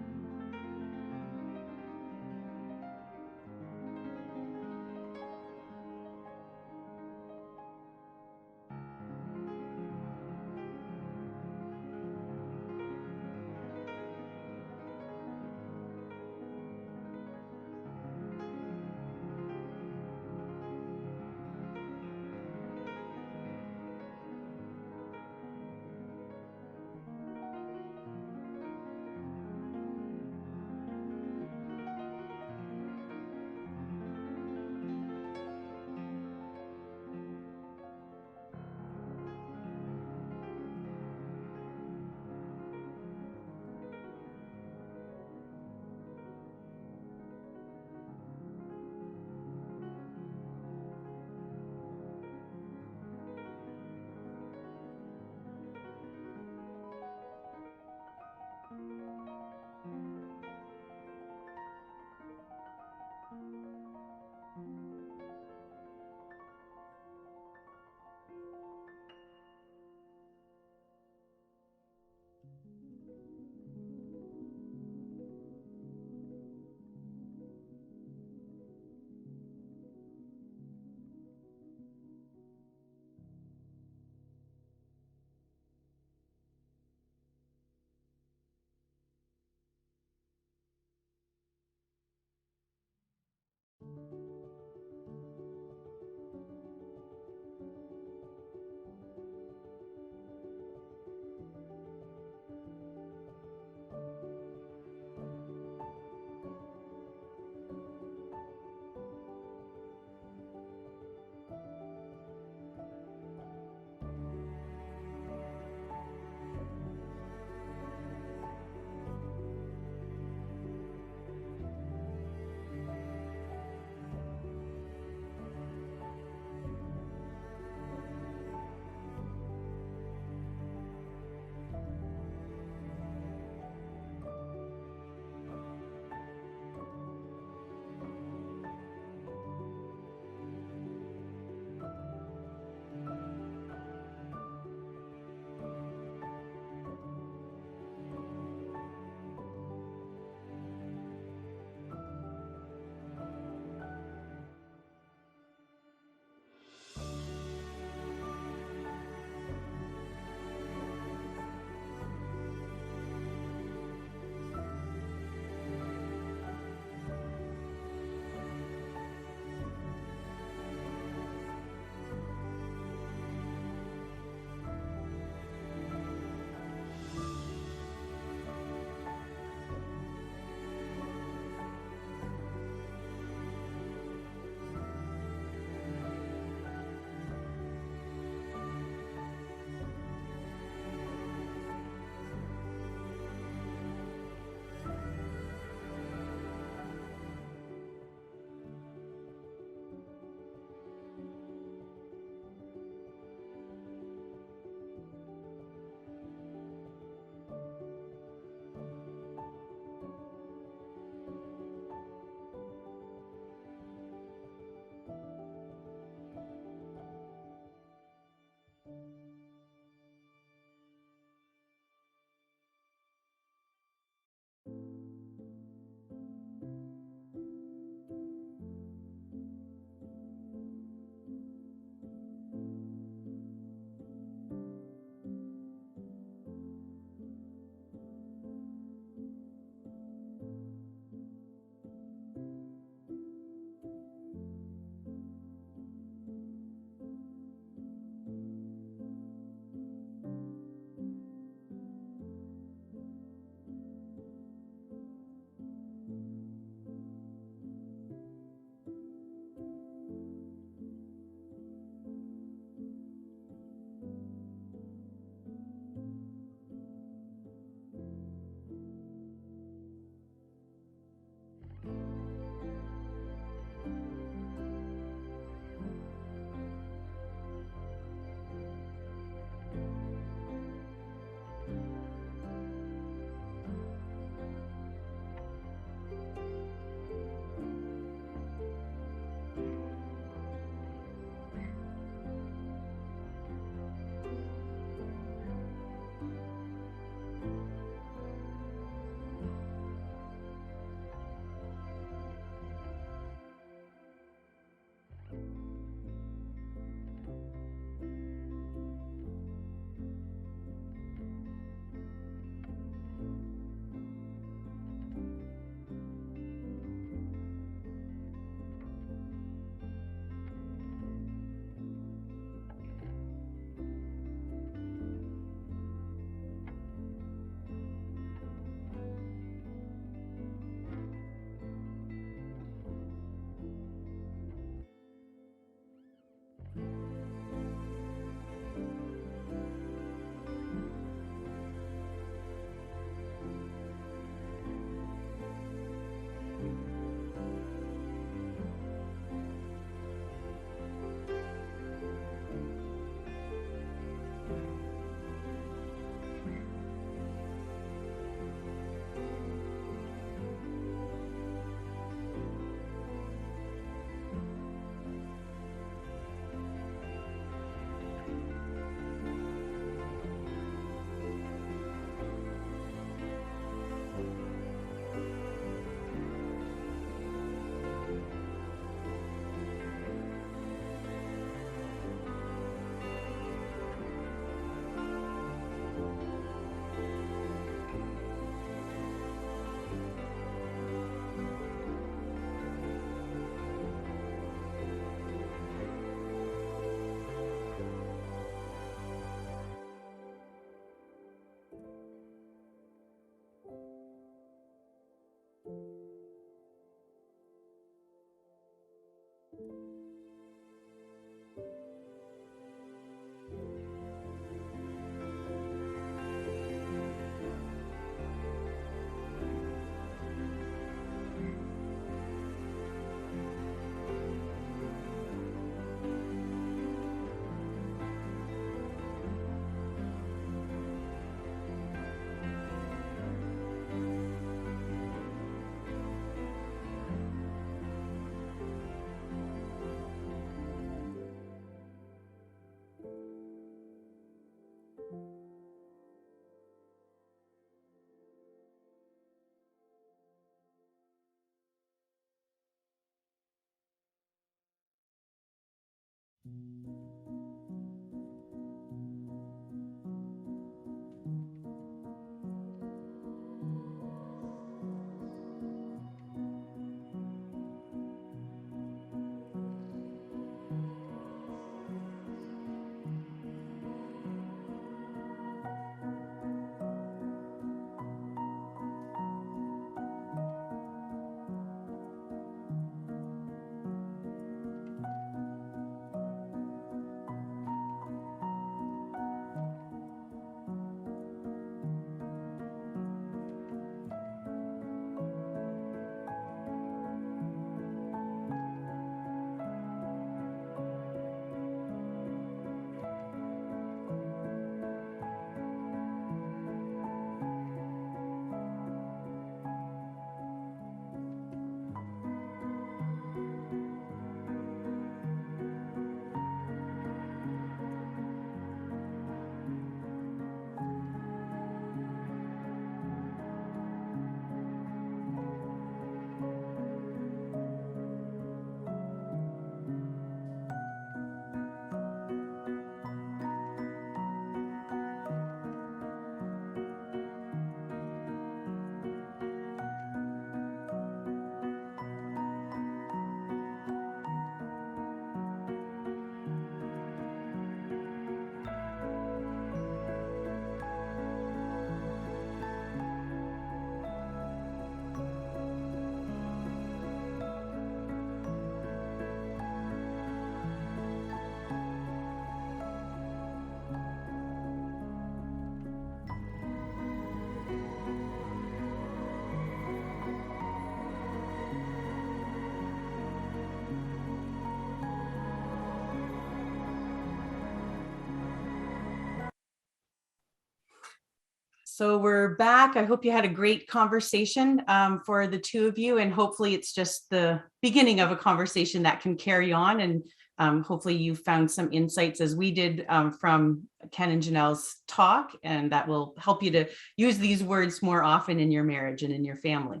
Speaker 1: So we're back. I hope you had a great conversation for the two of you, and hopefully it's just the beginning of a conversation that can carry on, and hopefully you found some insights as we did from Ken and Janelle's talk, and that will help you to use these words more often in your marriage and in your family.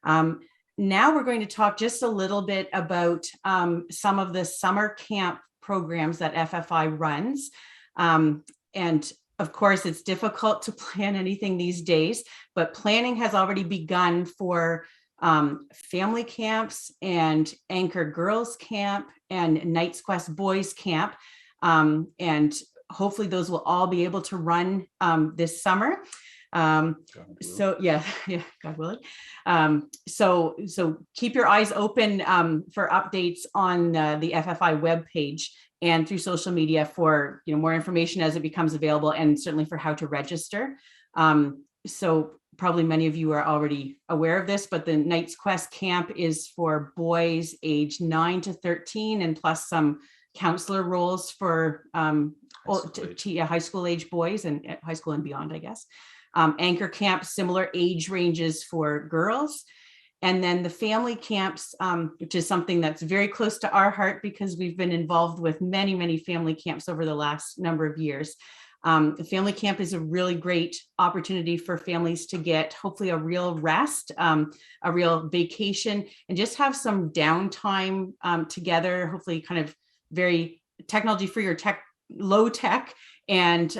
Speaker 1: Now we're going to talk just a little bit about some of the summer camp programs that FFI runs. And of course, it's difficult to plan anything these days, but planning has already begun for family camps and Anchor Girls Camp and Knights Quest Boys Camp. And hopefully those will all be able to run this summer. So yeah, God willing. So keep your eyes open for updates on the FFI webpage and through social media for more information as it becomes available, and certainly for how to register. So probably many of you are already aware of this, but the Knights Quest Camp is for boys aged 9 to 13, and plus some counselor roles for high school age boys and high school and beyond, I guess. Anchor Camp, similar age ranges for girls. And then the family camps, which is something that's very close to our heart because we've been involved with many, many family camps over the last number of years. The family camp is a really great opportunity for families to get hopefully a real rest, a real vacation, and just have some downtime together, hopefully kind of very technology free or low tech, and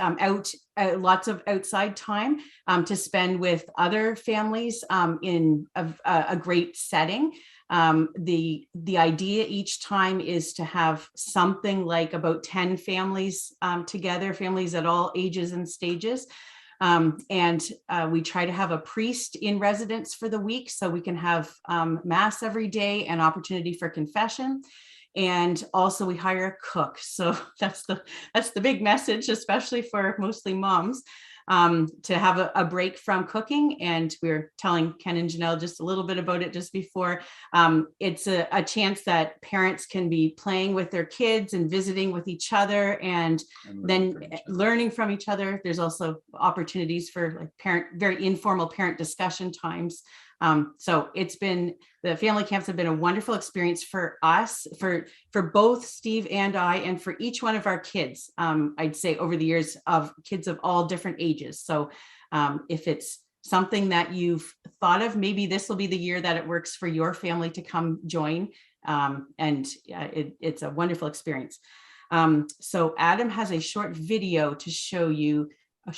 Speaker 1: lots of outside time to spend with other families in a great setting. The idea each time is to have something like about 10 families together, families at all ages and stages. And we try to have a priest in residence for the week so we can have mass every day and opportunity for confession. And also we hire a cook. So that's the big message, especially for mostly moms, to have a break from cooking. And we were telling Ken and Janelle just a little bit about it just before. It's a chance that parents can be playing with their kids and visiting with each other, and then learning from each other. There's also opportunities for like very informal parent discussion times. So the family camps have been a wonderful experience for us, for both Steve and I, and for each one of our kids, I'd say over the years, of kids of all different ages. So if it's something that you've thought of, maybe this will be the year that it works for your family to come join. It's a wonderful experience. So Adam has a short video to show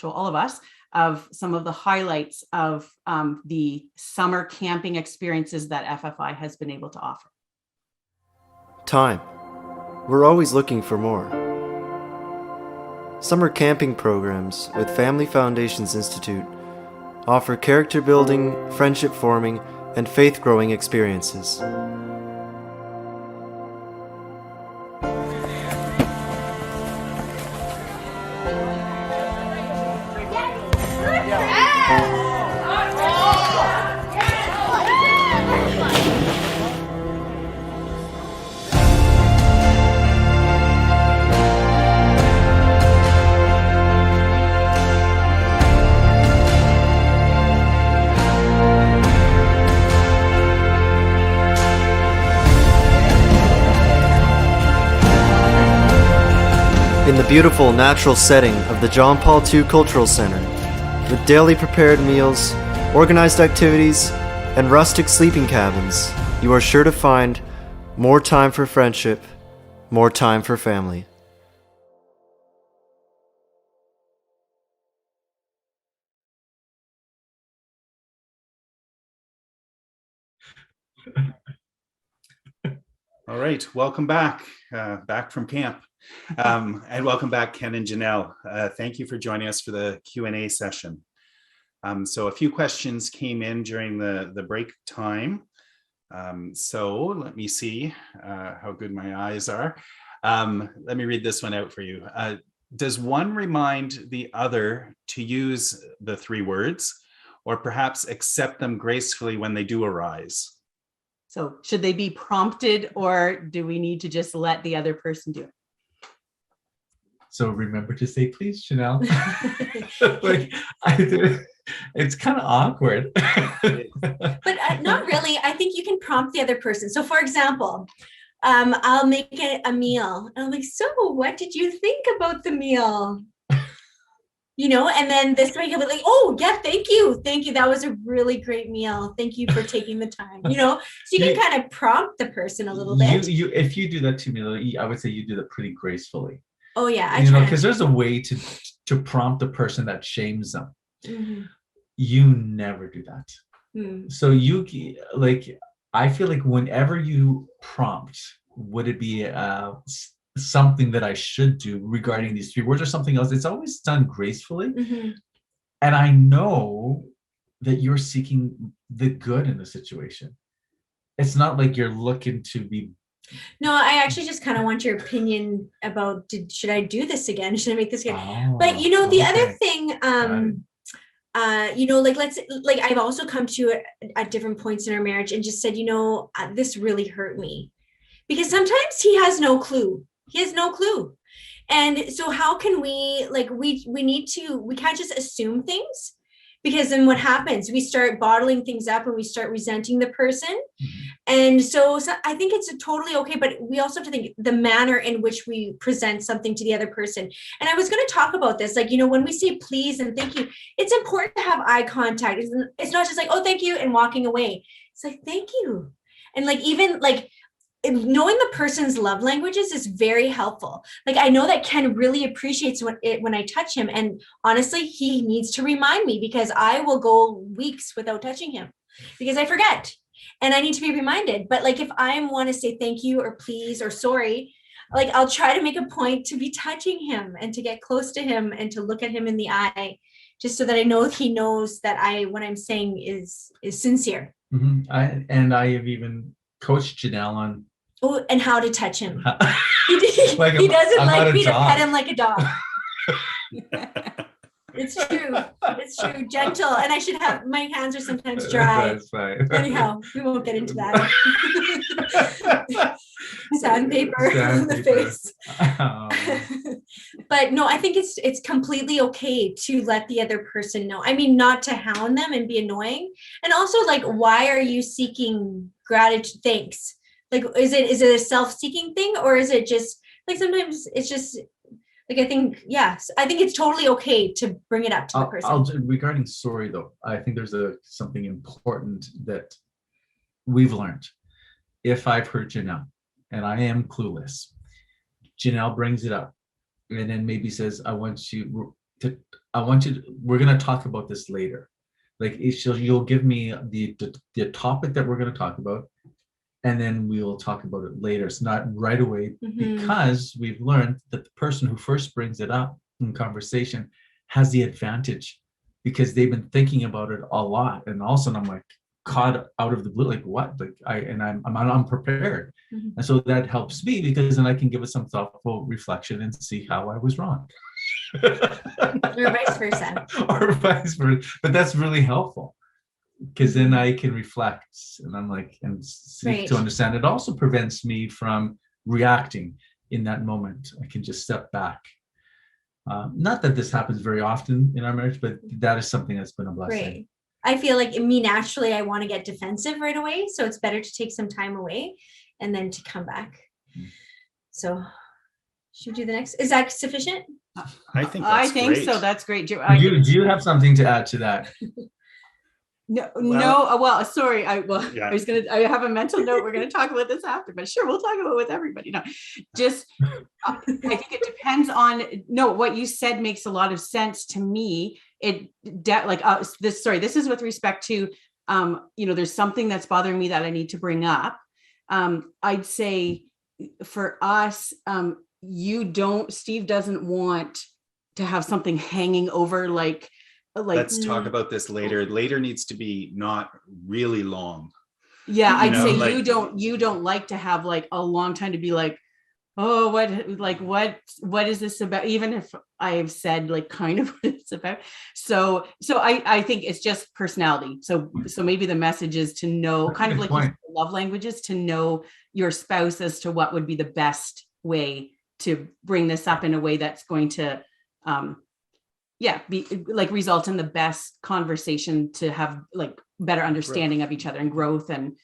Speaker 1: all of us of some of the highlights of the summer camping experiences that FFI has been able to offer.
Speaker 5: Time. We're always looking for more. Summer camping programs with Family Foundations Institute offer character building, friendship forming, and faith growing experiences. In the beautiful natural setting of the John Paul II Cultural Center, with daily prepared meals, organized activities, and rustic sleeping cabins, you are sure to find more time for friendship, more time for family.
Speaker 2: All right, welcome back, back from camp. And welcome back, Ken and Janelle. Thank you for joining us for the Q&A session. So a few questions came in during the break time. So let me see how good my eyes are. Let me read this one out for you. Does one remind the other to use the 3 words, or perhaps accept them gracefully when they do arise?
Speaker 1: So should they be prompted, or do we need to just let the other person do it?
Speaker 3: So remember to say please, Janelle. Like, it's kind of awkward.
Speaker 4: But not really. I think you can prompt the other person. So for example, I'll make a meal. And I'm like, so what did you think about the meal? And then this way he'll be like, oh yeah, thank you. That was a really great meal. Thank you for taking the time, so you can kind of prompt the person a little bit.
Speaker 3: If you do that to me, I would say you do that pretty gracefully.
Speaker 4: Oh yeah. I
Speaker 3: because there's a way to prompt the person that shames them.
Speaker 4: Mm-hmm.
Speaker 3: You never do that.
Speaker 4: Mm.
Speaker 3: So I feel like whenever you prompt, would it be something that I should do regarding these 3 words or something else? It's always done gracefully.
Speaker 4: Mm-hmm.
Speaker 3: And I know that you're seeking the good in the situation. It's not like you're looking to be.
Speaker 4: No, I actually just kind of want your opinion about, should I do this again? Should I make this again? But the other thing, I've also come to it at different points in our marriage and just said, this really hurt me, because sometimes he has no clue. And so how can we, we can't just assume things, because then what happens? We start bottling things up and we start resenting the person.
Speaker 3: Mm-hmm.
Speaker 4: And so I think it's totally okay, but we also have to think the manner in which we present something to the other person. And I was going to talk about this, when we say please and thank you, it's important to have eye contact. It's not just like, oh, thank you, and walking away. It's like, thank you. And knowing the person's love languages is very helpful. I know that Ken really appreciates when I touch him. And honestly, he needs to remind me, because I will go weeks without touching him because I forget and I need to be reminded. But if I want to say thank you or please or sorry, I'll try to make a point to be touching him and to get close to him and to look at him in the eye, just so that I know he knows that what I'm saying is sincere.
Speaker 3: Mm-hmm. I have even coached Janelle on.
Speaker 4: Oh, and how to touch him. He doesn't like me to pet him like a dog. It's true. Gentle. And I should have, my hands are sometimes dry.
Speaker 3: That's fine.
Speaker 4: Anyhow, we won't get into that. Sandpaper on the face. But no, I think it's completely okay to let the other person know. I mean, not to hound them and be annoying. And also, why are you seeking gratitude? Thanks. Is it a self-seeking thing, or is it just sometimes it's just I think it's totally okay to bring it up to the person.
Speaker 3: Regarding sorry though, I think there's something important that we've learned. If I've hurt Janelle and I am clueless, Janelle brings it up and then maybe says, we're going to talk about this later. You'll give me the topic that we're going to talk about, and then we will talk about it later. It's not right away, because we've learned that the person who first brings it up in conversation has the advantage, because they've been thinking about it a lot. And also I'm caught out of the blue, what? I'm unprepared.
Speaker 4: Mm-hmm.
Speaker 3: And so that helps me, because then I can give it some thoughtful reflection and see how I was wrong.
Speaker 4: Or vice versa.
Speaker 3: But that's really helpful, because then I can reflect and and seek to understand. It also prevents me from reacting in that moment. I can just step back. Not that this happens very often in our marriage, but that is something that's been a blessing.
Speaker 4: Right. I feel me naturally, I want to get defensive right away. So it's better to take some time away and then to come back. So should we do the next? Is that sufficient?
Speaker 2: I think great.
Speaker 1: So. That's great. Do
Speaker 3: you have something to add to that?
Speaker 1: Well, sorry. I have a mental note. We're going to talk about this after, but sure, we'll talk about it with everybody. No, just, I think it depends on, what you said makes a lot of sense to me. This is with respect to, there's something that's bothering me that I need to bring up. I'd say for us, Steve doesn't want to have something hanging over,
Speaker 2: let's talk about this later. Later needs to be not really long.
Speaker 1: Yeah, I'd say you don't like to have a long time to be oh, what is this about? Even if I have said kind of what it's about. So I think it's just personality. So maybe the message is to know, kind of love languages, to know your spouse as to what would be the best way to bring this up in a way that's going to be like result in the best conversation, to have like better understanding of each other and growth. And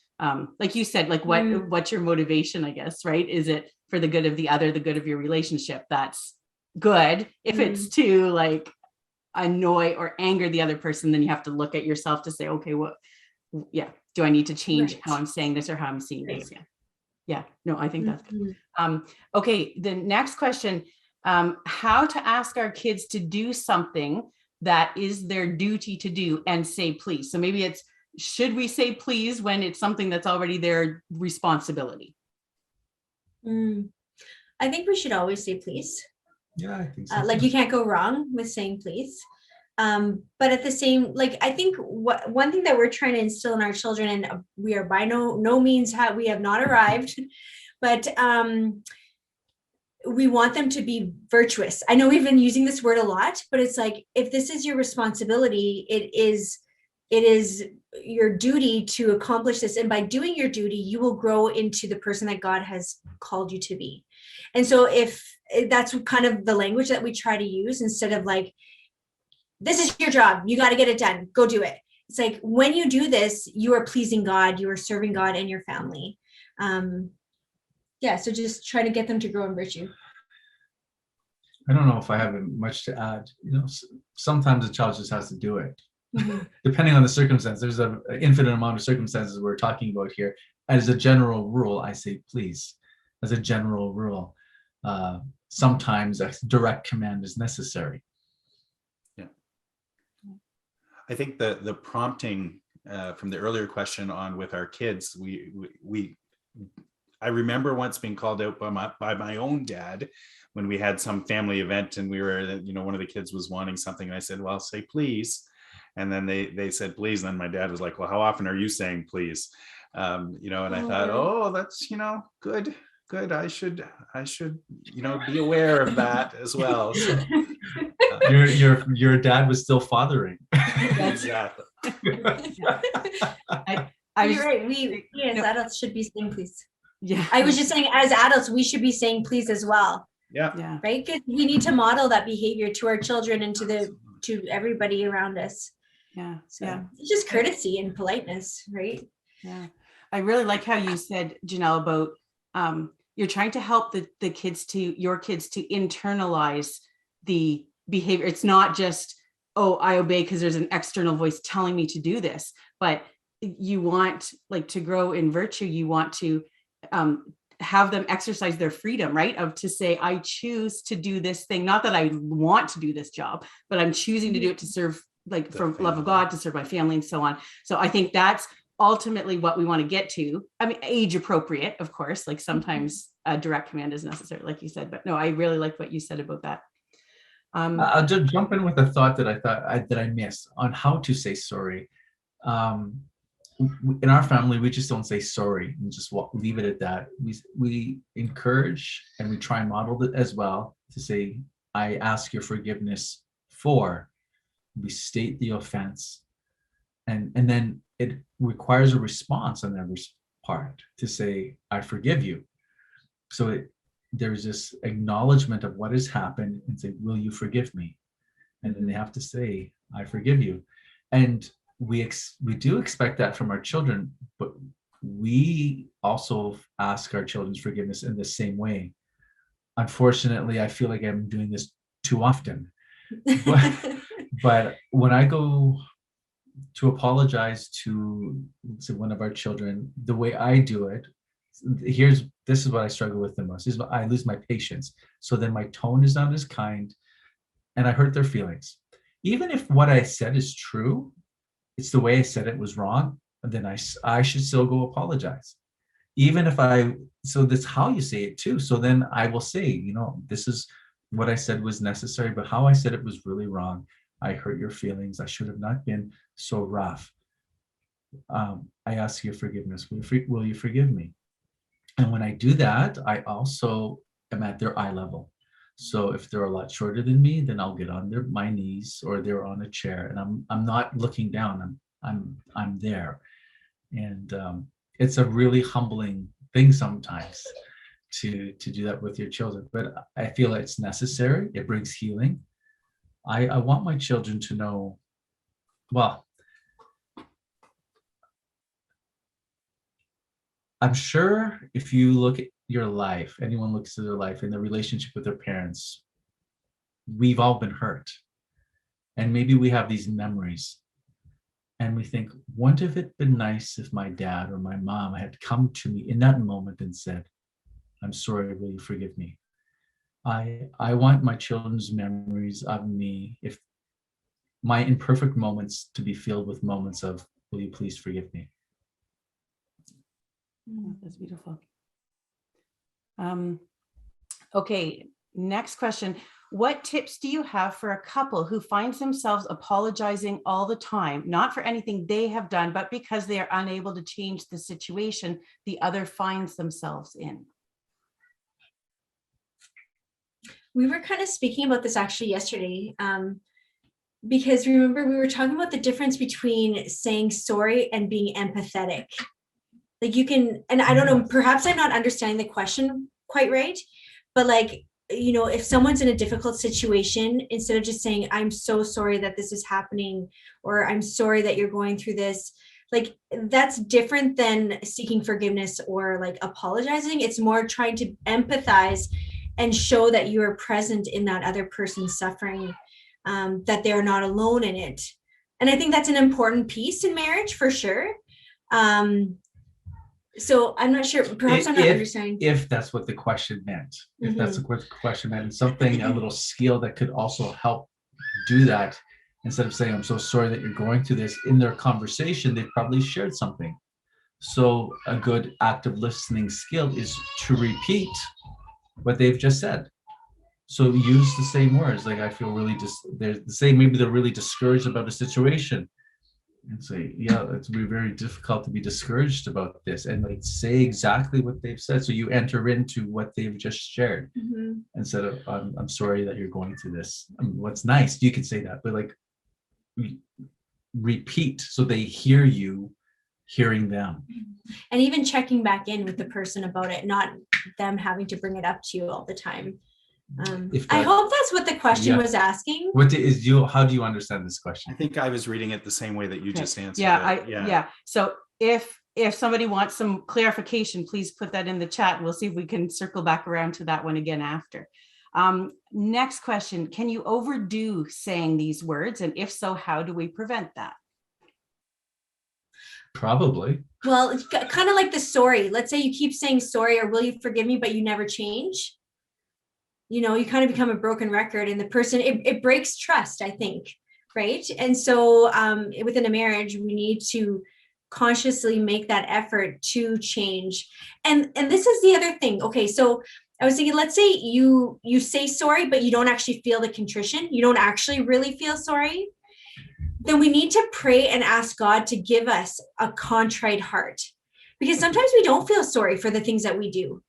Speaker 1: like you said, like what's your motivation, I guess, right? Is it for the good of the other, the good of your relationship? That's good. If it's to like annoy or anger the other person, then you have to look at yourself to say, okay, do I need to change how I'm saying this or how I'm seeing this? No, I think that's good. Okay, the next question, how to ask our kids to do something that is their duty to do and say please. So maybe it's, should we say please when it's something that's already their responsibility?
Speaker 4: I think we should always say please.
Speaker 3: Yeah, I think so.
Speaker 4: Like you can't go wrong with saying please. But at the same, like, I think one thing that we're trying to instill in our children, and we are by no means we have not arrived, but we want them to be virtuous. I know we've been using this word a lot, but it's like, if this is your responsibility, it is your duty to accomplish this. And by doing your duty, you will grow into the person that God has called you to be. And so if that's kind of the language that we try to use, instead of like, this is your job, you got to get it done, go do it. It's like, when you do this, you are pleasing God, you are serving God and your family. So just try to get them to grow in virtue.
Speaker 3: I don't know if I have much to add. Sometimes the child just has to do it. Depending on the circumstance. There's an infinite amount of circumstances we're talking about here. As a general rule, I say please. As a general rule, sometimes a direct command is necessary.
Speaker 2: I think the prompting from the earlier question on with our kids, I remember once being called out by my own dad when we had some family event, and we were, one of the kids was wanting something, and I said, well, say please. And then they said please, and then my dad was like, well, how often are you saying please? And I thought, oh, that's good. I should be aware of that as well. So,
Speaker 3: your dad was still fathering.
Speaker 2: Exactly.
Speaker 4: You're right. We as adults should be saying please.
Speaker 1: Yeah.
Speaker 4: I was just saying, as adults, we should be saying please as well.
Speaker 2: Yeah.
Speaker 4: Right? Because we need to model that behavior to our children and to everybody around us.
Speaker 1: Yeah.
Speaker 4: So it's just courtesy and politeness, right?
Speaker 1: Yeah. I really like how you said, Janelle, about you're trying to help your kids to internalize the behavior. It's not just, oh, I obey because there's an external voice telling me to do this, but you want to grow in virtue. You want to have them exercise their freedom, right? To say, I choose to do this thing. Not that I want to do this job, but I'm choosing to do it to serve, for love of God, to serve my family and so on. So I think that's ultimately what we want to get to. I mean, age appropriate, of course, sometimes a direct command is necessary, like you said, but no, I really like what you said about that.
Speaker 3: I'll just jump in with a thought that I missed on how to say sorry. In our family, we just don't say sorry and just leave it at that. We encourage and we try and model it as well, to say, I ask your forgiveness for. We state the offense, and then it requires a response on their part to say, I forgive you. So there's this acknowledgement of what has happened and say, will you forgive me? And then they have to say, I forgive you. And we do expect that from our children, but we also ask our children's forgiveness in the same way. Unfortunately, I feel like I'm doing this too often. But when I go to apologize to one of our children, the way I do it, this is what I struggle with the most. I lose my patience. So then my tone is not as kind, and I hurt their feelings. Even if what I said is true, it's the way I said it was wrong, then I should still go apologize. Even if so that's how you say it too. So then I will say, this is what I said was necessary, but how I said it was really wrong. I hurt your feelings. I should have not been so rough. I ask your forgiveness. Will you forgive me? And when I do that, I also am at their eye level. So if they're a lot shorter than me, then I'll get on my knees, or they're on a chair, and I'm not looking down. I'm there, and it's a really humbling thing sometimes to do that with your children, but I feel it's necessary. It brings healing. I want my children to know, well, I'm sure if you look at your life, anyone looks at their life and their relationship with their parents, we've all been hurt. And maybe we have these memories and we think, wouldn't have it been nice if my dad or my mom had come to me in that moment and said, I'm sorry, will you forgive me? I want my children's memories of me, if my imperfect moments, to be filled with moments of, will you please forgive me?
Speaker 1: That's beautiful. Okay, next question. What tips do you have for a couple who finds themselves apologizing all the time, not for anything they have done, but because they are unable to change the situation the other finds themselves in?
Speaker 4: We were kind of speaking about this actually yesterday, because remember we were talking about the difference between saying sorry and being empathetic. Like you can, and I don't know, perhaps I'm not understanding the question quite right, but like, you know, if someone's in a difficult situation, instead of just saying, I'm so sorry that this is happening, or I'm sorry that you're going through this, like that's different than seeking forgiveness or like apologizing. It's more trying to empathize and show that you are present in that other person's suffering, that they're not alone in it. And I think that's an important piece in marriage for sure. So I'm not sure, perhaps I'm not understanding.
Speaker 3: If that's what the question meant, if that's what the question meant, and something, a little skill that could also help do that, instead of saying, I'm so sorry that you're going through this, in their conversation, they probably shared something. So a good active listening skill is to repeat what they've just said. So use the same words, like I feel really they're the same, maybe they're really discouraged about a situation. And say, yeah, it's be very difficult to be discouraged about this, and like say exactly what they've said. So you enter into what they've just shared, instead of I'm sorry that you're going through this. I mean, what's nice, you could say that, but like repeat so they hear you hearing them.
Speaker 4: And even checking back in with the person about it, not them having to bring it up to you all the time. I hope that's what the question was asking.
Speaker 3: How do you understand this question?
Speaker 2: I think I was reading it the same way that you just answered.
Speaker 1: Yeah. So if somebody wants some clarification, please put that in the chat. We'll see if we can circle back around to that one again after. Next question. Can you overdo saying these words? And if so, how do we prevent that?
Speaker 3: Probably.
Speaker 4: Well, it's kind of like the sorry. Let's say you keep saying sorry or will you forgive me, but you never change. You know, you kind of become a broken record, and the person, it breaks trust, I think, right? And so within a marriage, we need to consciously make that effort to change. And this is the other thing. Okay, so I was thinking, let's say you say sorry, but you don't actually feel the contrition. You don't actually really feel sorry. Then we need to pray and ask God to give us a contrite heart, because sometimes we don't feel sorry for the things that we do.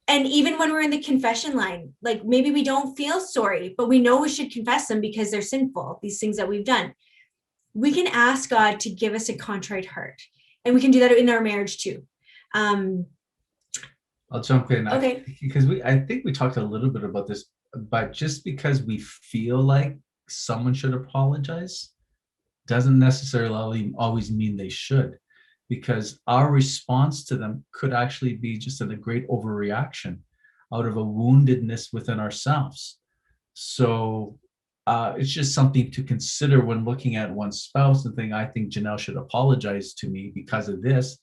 Speaker 4: And even when we're in the confession line, like maybe we don't feel sorry, but we know we should confess them because they're sinful, these things that we've done. We can ask God to give us a contrite heart. And we can do that in our marriage too.
Speaker 3: I'll jump in.
Speaker 4: Okay.
Speaker 3: Because I think we talked a little bit about this, but just because we feel like someone should apologize doesn't necessarily always mean they should. Because our response to them could actually be just a great overreaction out of a woundedness within ourselves. So it's just something to consider when looking at one's spouse and think, I think Janelle should apologize to me because of this,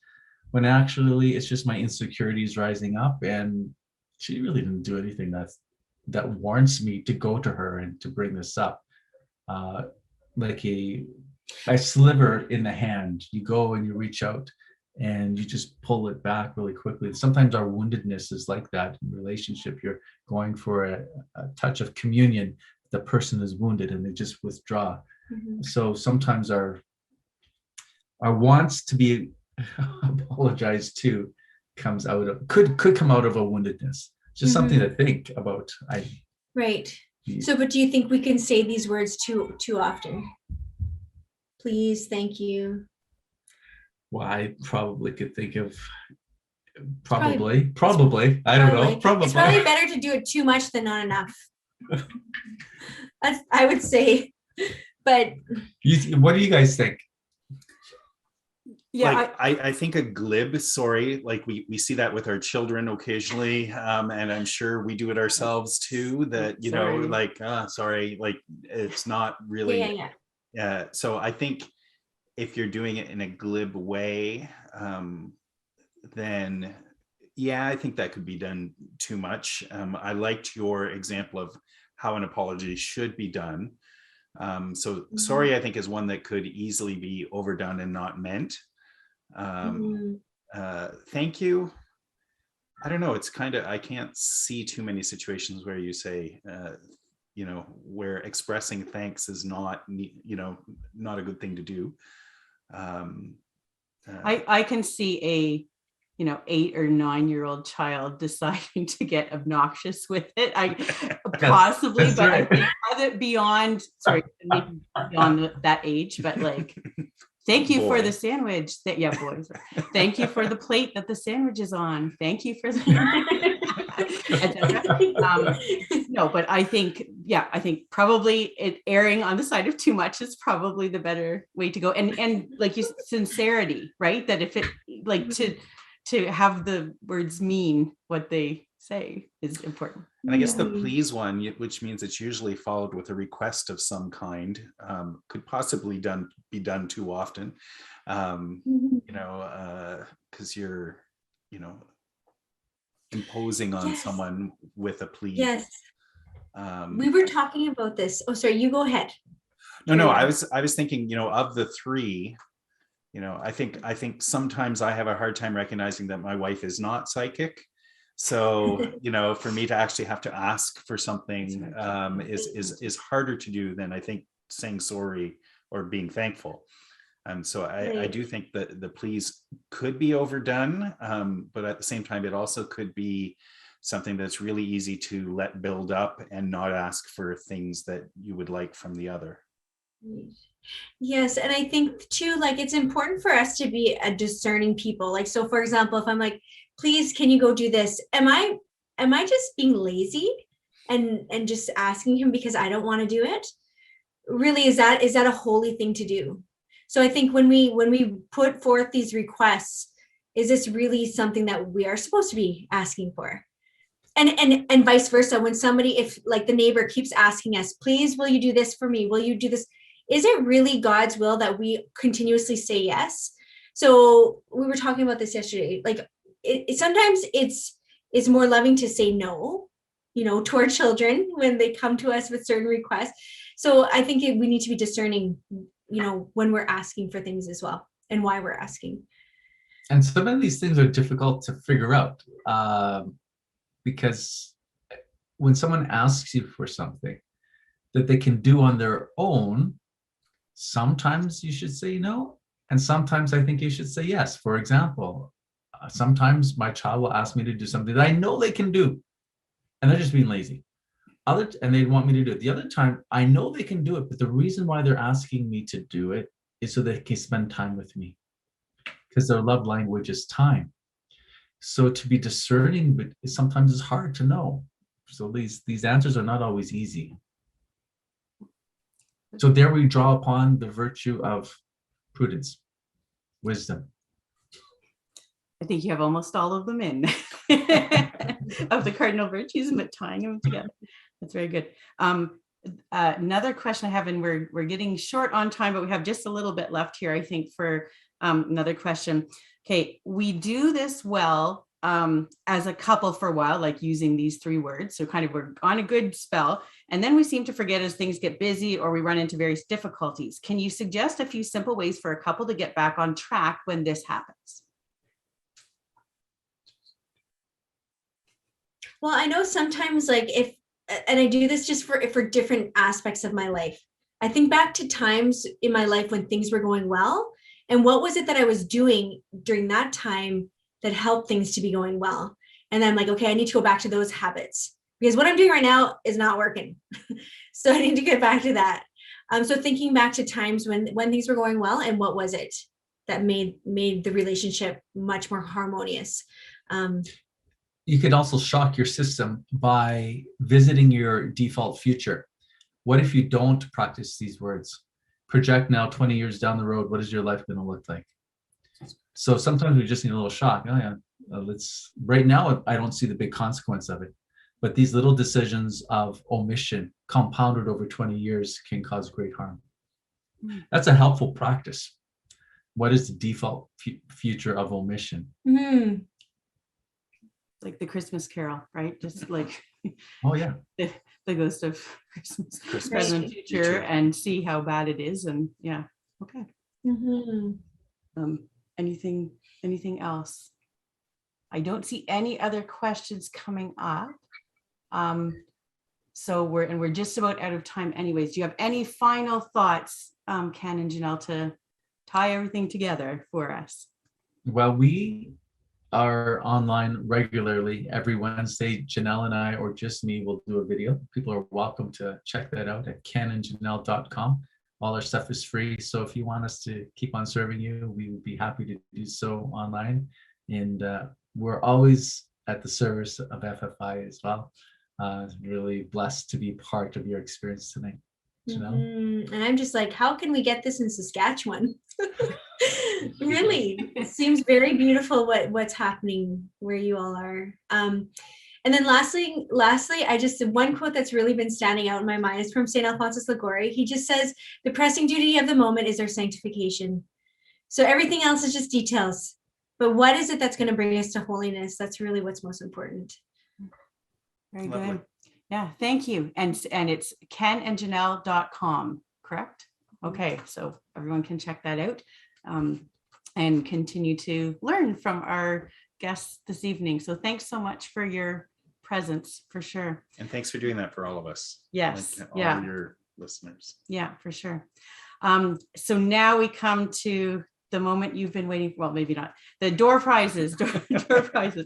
Speaker 3: when actually it's just my insecurities rising up, and she really didn't do anything that warrants me to go to her and to bring this up. Like a sliver in the hand, you go and you reach out and you just pull it back really quickly. Sometimes our woundedness is like that in relationship. You're going for a touch of communion, the person is wounded and they just withdraw. So sometimes our wants to be apologized to could come out of a woundedness. Just something to think about.
Speaker 4: Right. So, but do you think we can say these words too often? Please, thank you.
Speaker 3: Well, I probably could think of Probably. I don't know. Probably.
Speaker 4: It's probably better to do it too much than not enough. I would say. But
Speaker 3: what do you guys think?
Speaker 1: Yeah,
Speaker 2: like, I think a glib sorry, like we see that with our children occasionally, and I'm sure we do it ourselves too, that
Speaker 1: Sorry.
Speaker 2: like sorry, like it's not really so I think if you're doing it in a glib way, then yeah, I think that could be done too much. I liked your example of how an apology should be done. So sorry, I think, is one that could easily be overdone and not meant. Thank you. I don't know. It's kind of, I can't see too many situations where you say, where expressing thanks is not, not a good thing to do.
Speaker 1: I can see a 8 or 9-year-old child deciding to get obnoxious with it. I possibly,
Speaker 3: that's
Speaker 1: but
Speaker 3: right.
Speaker 1: I think other beyond that age, but like, thank you for the sandwich. Boys. Thank you for the plate that the sandwich is on. Thank you for no, but I think probably it erring on the side of too much is probably the better way to go. And like you, sincerity, right? That if it like to have the words mean what they say is important.
Speaker 2: And I guess the please one, which means it's usually followed with a request of some kind, could possibly be done too often, because you're, imposing on someone with a plea.
Speaker 4: Yes. We were talking about this. Oh, sorry, you go ahead.
Speaker 2: No, I was thinking, of the three, I think sometimes I have a hard time recognizing that my wife is not psychic. So, for me to actually have to ask for something is harder to do than I think saying sorry or being thankful. So I do think that the pleas could be overdone, but at the same time, it also could be something that's really easy to let build up and not ask for things that you would like from the other.
Speaker 4: Yes. And I think too, like, it's important for us to be a discerning people. Like, so for example, if I'm like, please, can you go do this? Am I just being lazy and just asking him because I don't want to do it? Really, is that a holy thing to do? So I think when we put forth these requests, is this really something that we are supposed to be asking for? And vice versa, when somebody, if like the neighbor keeps asking us, please, will you do this for me? Will you do this? Is it really God's will that we continuously say yes? So we were talking about this yesterday. Like sometimes it's more loving to say no, to our children when they come to us with certain requests. So I think we need to be discerning, when we're asking for things as well and why we're asking.
Speaker 3: And some of these things are difficult to figure out. Because when someone asks you for something that they can do on their own, sometimes you should say no, and sometimes I think you should say yes. For example, sometimes my child will ask me to do something that I know they can do, and they're just being lazy. And they want me to do it. The other time, I know they can do it, but the reason why they're asking me to do it is so they can spend time with me, because their love language is time. So to be discerning, but sometimes it's hard to know. So these answers are not always easy. So there we draw upon the virtue of prudence, wisdom.
Speaker 1: I think you have almost all of them in of the cardinal virtues, but tying them together. That's very good. Another question I have, and we're getting short on time, but we have just a little bit left here, I think, for another question. Okay, we do this well as a couple for a while, like using these 3 words. So kind of we're on a good spell, and then we seem to forget as things get busy or we run into various difficulties. Can you suggest a few simple ways for a couple to get back on track when this happens?
Speaker 4: Well, I know sometimes, like, and I do this just for different aspects of my life. I think back to times in my life when things were going well, and what was it that I was doing during that time that helped things to be going well? And then I'm like, okay, I need to go back to those habits because what I'm doing right now is not working. So I need to get back to that. So thinking back to times when things were going well, and what was it that made the relationship much more harmonious?
Speaker 3: You could also shock your system by visiting your default future. What if you don't practice these words? Project now 20 years down the road. What is your life going to look like? So sometimes we just need a little shock. Oh yeah, right now I don't see the big consequence of it. But these little decisions of omission compounded over 20 years can cause great harm. That's a helpful practice. What is the default future of omission?
Speaker 1: Like the Christmas Carol, right? Just like
Speaker 3: Oh yeah,
Speaker 1: the ghost of Christmas present, future, and see how bad it is. And yeah, okay. Anything else? I don't see any other questions coming up. So we're just about out of time anyways. Do you have any final thoughts, Ken and Janelle, to tie everything together for us?
Speaker 3: Well, we are online regularly. Every Wednesday, Janelle and I, or just me, will do a video. People are welcome to check that out at kenandjanelle.com. All our stuff is free. So if you want us to keep on serving you, we would be happy to do so online. And we're always at the service of FFI as well. Really blessed to be part of your experience tonight.
Speaker 4: And I'm just like, how can we get this in Saskatchewan? Really, it seems very beautiful what's happening where you all are. And then lastly, I just, one quote that's really been standing out in my mind is from St. Alphonsus Liguori. He just says, the pressing duty of the moment is our sanctification. So everything else is just details. But what is it that's going to bring us to holiness? That's really what's most important.
Speaker 1: Very
Speaker 2: Lovely.
Speaker 1: good. Yeah, thank you. And it's kenandjanelle.com, correct? Okay, so everyone can check that out and continue to learn from our guests this evening. So thanks so much for your presence, for sure.
Speaker 2: And thanks for doing that for all of us.
Speaker 1: Yes,
Speaker 2: Like all
Speaker 1: yeah.
Speaker 2: your listeners.
Speaker 1: Yeah, for sure. So now we come to the moment you've been waiting for. Well, maybe not. The door prizes. Door prizes.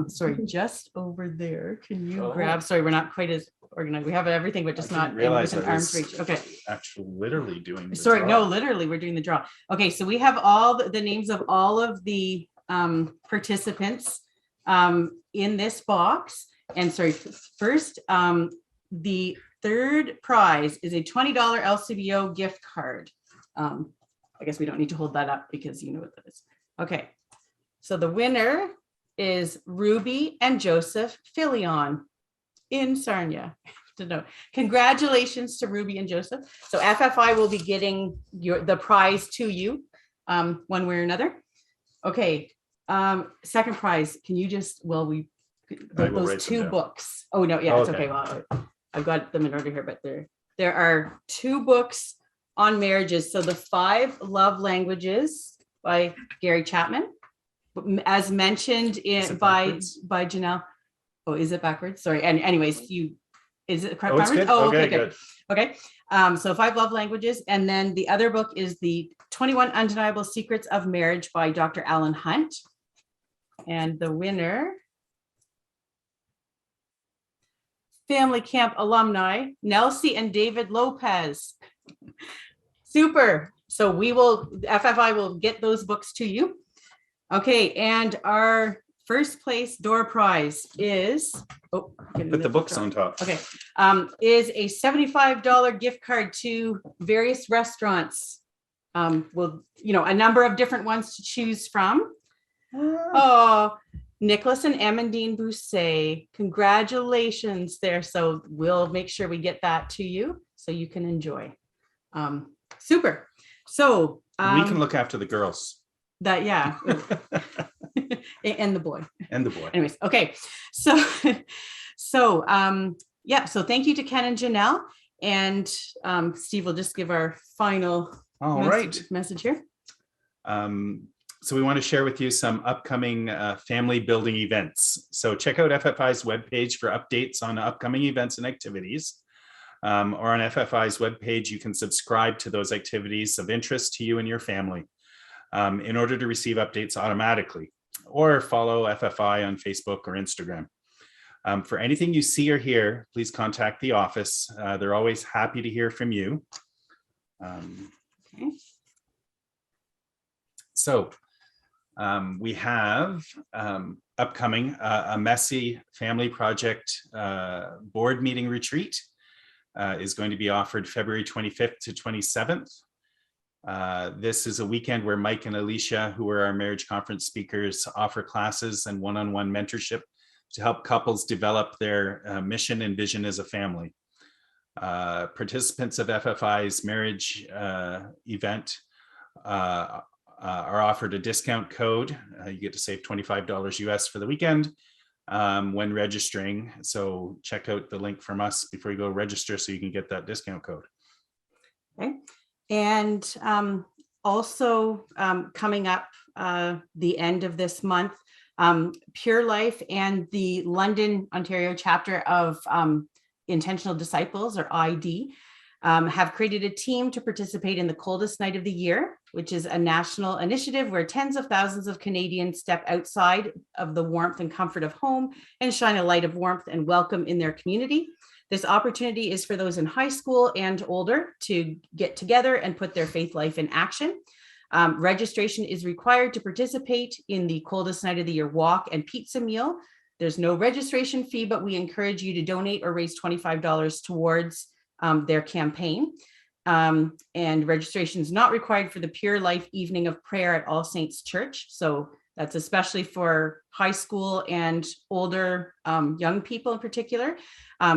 Speaker 1: Sorry, just over there. Can you grab? Sorry, we're not quite as organized. We have everything, but just not within arm's reach. Okay.
Speaker 2: Actually, literally doing. The
Speaker 1: Sorry,
Speaker 2: draw.
Speaker 1: no, literally, we're doing the draw. Okay, so we have all the names of all of the participants in this box. And sorry, first, the third prize is a $20 LCBO gift card. I guess we don't need to hold that up because you know what that is. Okay, so the winner is Ruby and Joseph Filion in Sarnia. To know. Congratulations to Ruby and Joseph. So FFI will be getting the prize to you one way or another. Okay, second prize. Can you just, those two books. Oh no, yeah, it's okay. Well, I've got them in order here, but there are two books on marriages. So the 5 Love Languages by Gary Chapman, as mentioned by Janelle. Oh, is it backwards? Sorry. And anyways, is it correct?
Speaker 2: Good.
Speaker 1: Oh, okay, good. Okay. So 5 Love Languages. And then the other book is the 21 Undeniable Secrets of Marriage by Dr. Alan Hunt. And the winner, Family Camp alumni, Nelsie and David Lopez. Super. So FFI will get those books to you. Okay. And our first place door prize is,
Speaker 2: put the books on top.
Speaker 1: Okay. Is a $75 gift card to various restaurants. A number of different ones to choose from. Oh, Nicholas and Amandine Bousset, congratulations there. So we'll make sure we get that to you so you can enjoy. Super. So
Speaker 2: we can look after the girls.
Speaker 1: Yeah. And the boy. Anyways, okay. So thank you to Ken and Janelle. And Steve will just give our final message here.
Speaker 2: So we want to share with you some upcoming family building events. So check out FFI's webpage for updates on upcoming events and activities. Or on FFI's webpage, you can subscribe to those activities of interest to you and your family in order to receive updates automatically, or follow FFI on Facebook or Instagram. For anything you see or hear, please contact the office. They're always happy to hear from you. Okay. So We have upcoming a Messy Family Project board meeting retreat is going to be offered February 25th to 27th. This is a weekend where Mike and Alicia, who are our marriage conference speakers, offer classes and one-on-one mentorship to help couples develop their mission and vision as a family. Participants of FFI's marriage event are offered a discount code. You get to save $25 US for the weekend when registering. So check out the link from us before you go register so you can get that discount code.
Speaker 1: Okay. And also coming up the end of this month, Pure Life and the London, Ontario chapter of Intentional Disciples, or ID, have created a team to participate in the Coldest Night of the Year, which is a national initiative where tens of thousands of Canadians step outside of the warmth and comfort of home and shine a light of warmth and welcome in their community. This opportunity is for those in high school and older to get together and put their faith life in action. Registration is required to participate in the Coldest Night of the Year walk and pizza meal. There's no registration fee, but we encourage you to donate or raise $25 towards their campaign. And registration is not required for the Pure Life Evening of Prayer at All Saints Church. So that's especially for high school and older young people in particular.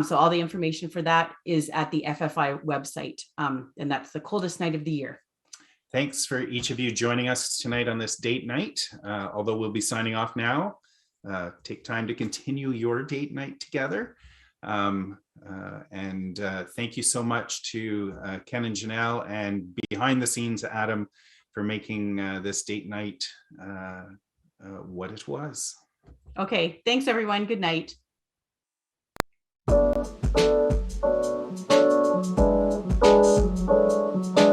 Speaker 1: So all the information for that is at the FFI website. And that's the Coldest Night of the Year.
Speaker 2: Thanks for each of you joining us tonight on this date night. Although we'll be signing off now, take time to continue your date night together. Thank you so much to Ken and Janelle, and behind the scenes, Adam, for making this date night what it was.
Speaker 1: Okay, thanks everyone. Good night.
Speaker 5: Thank you.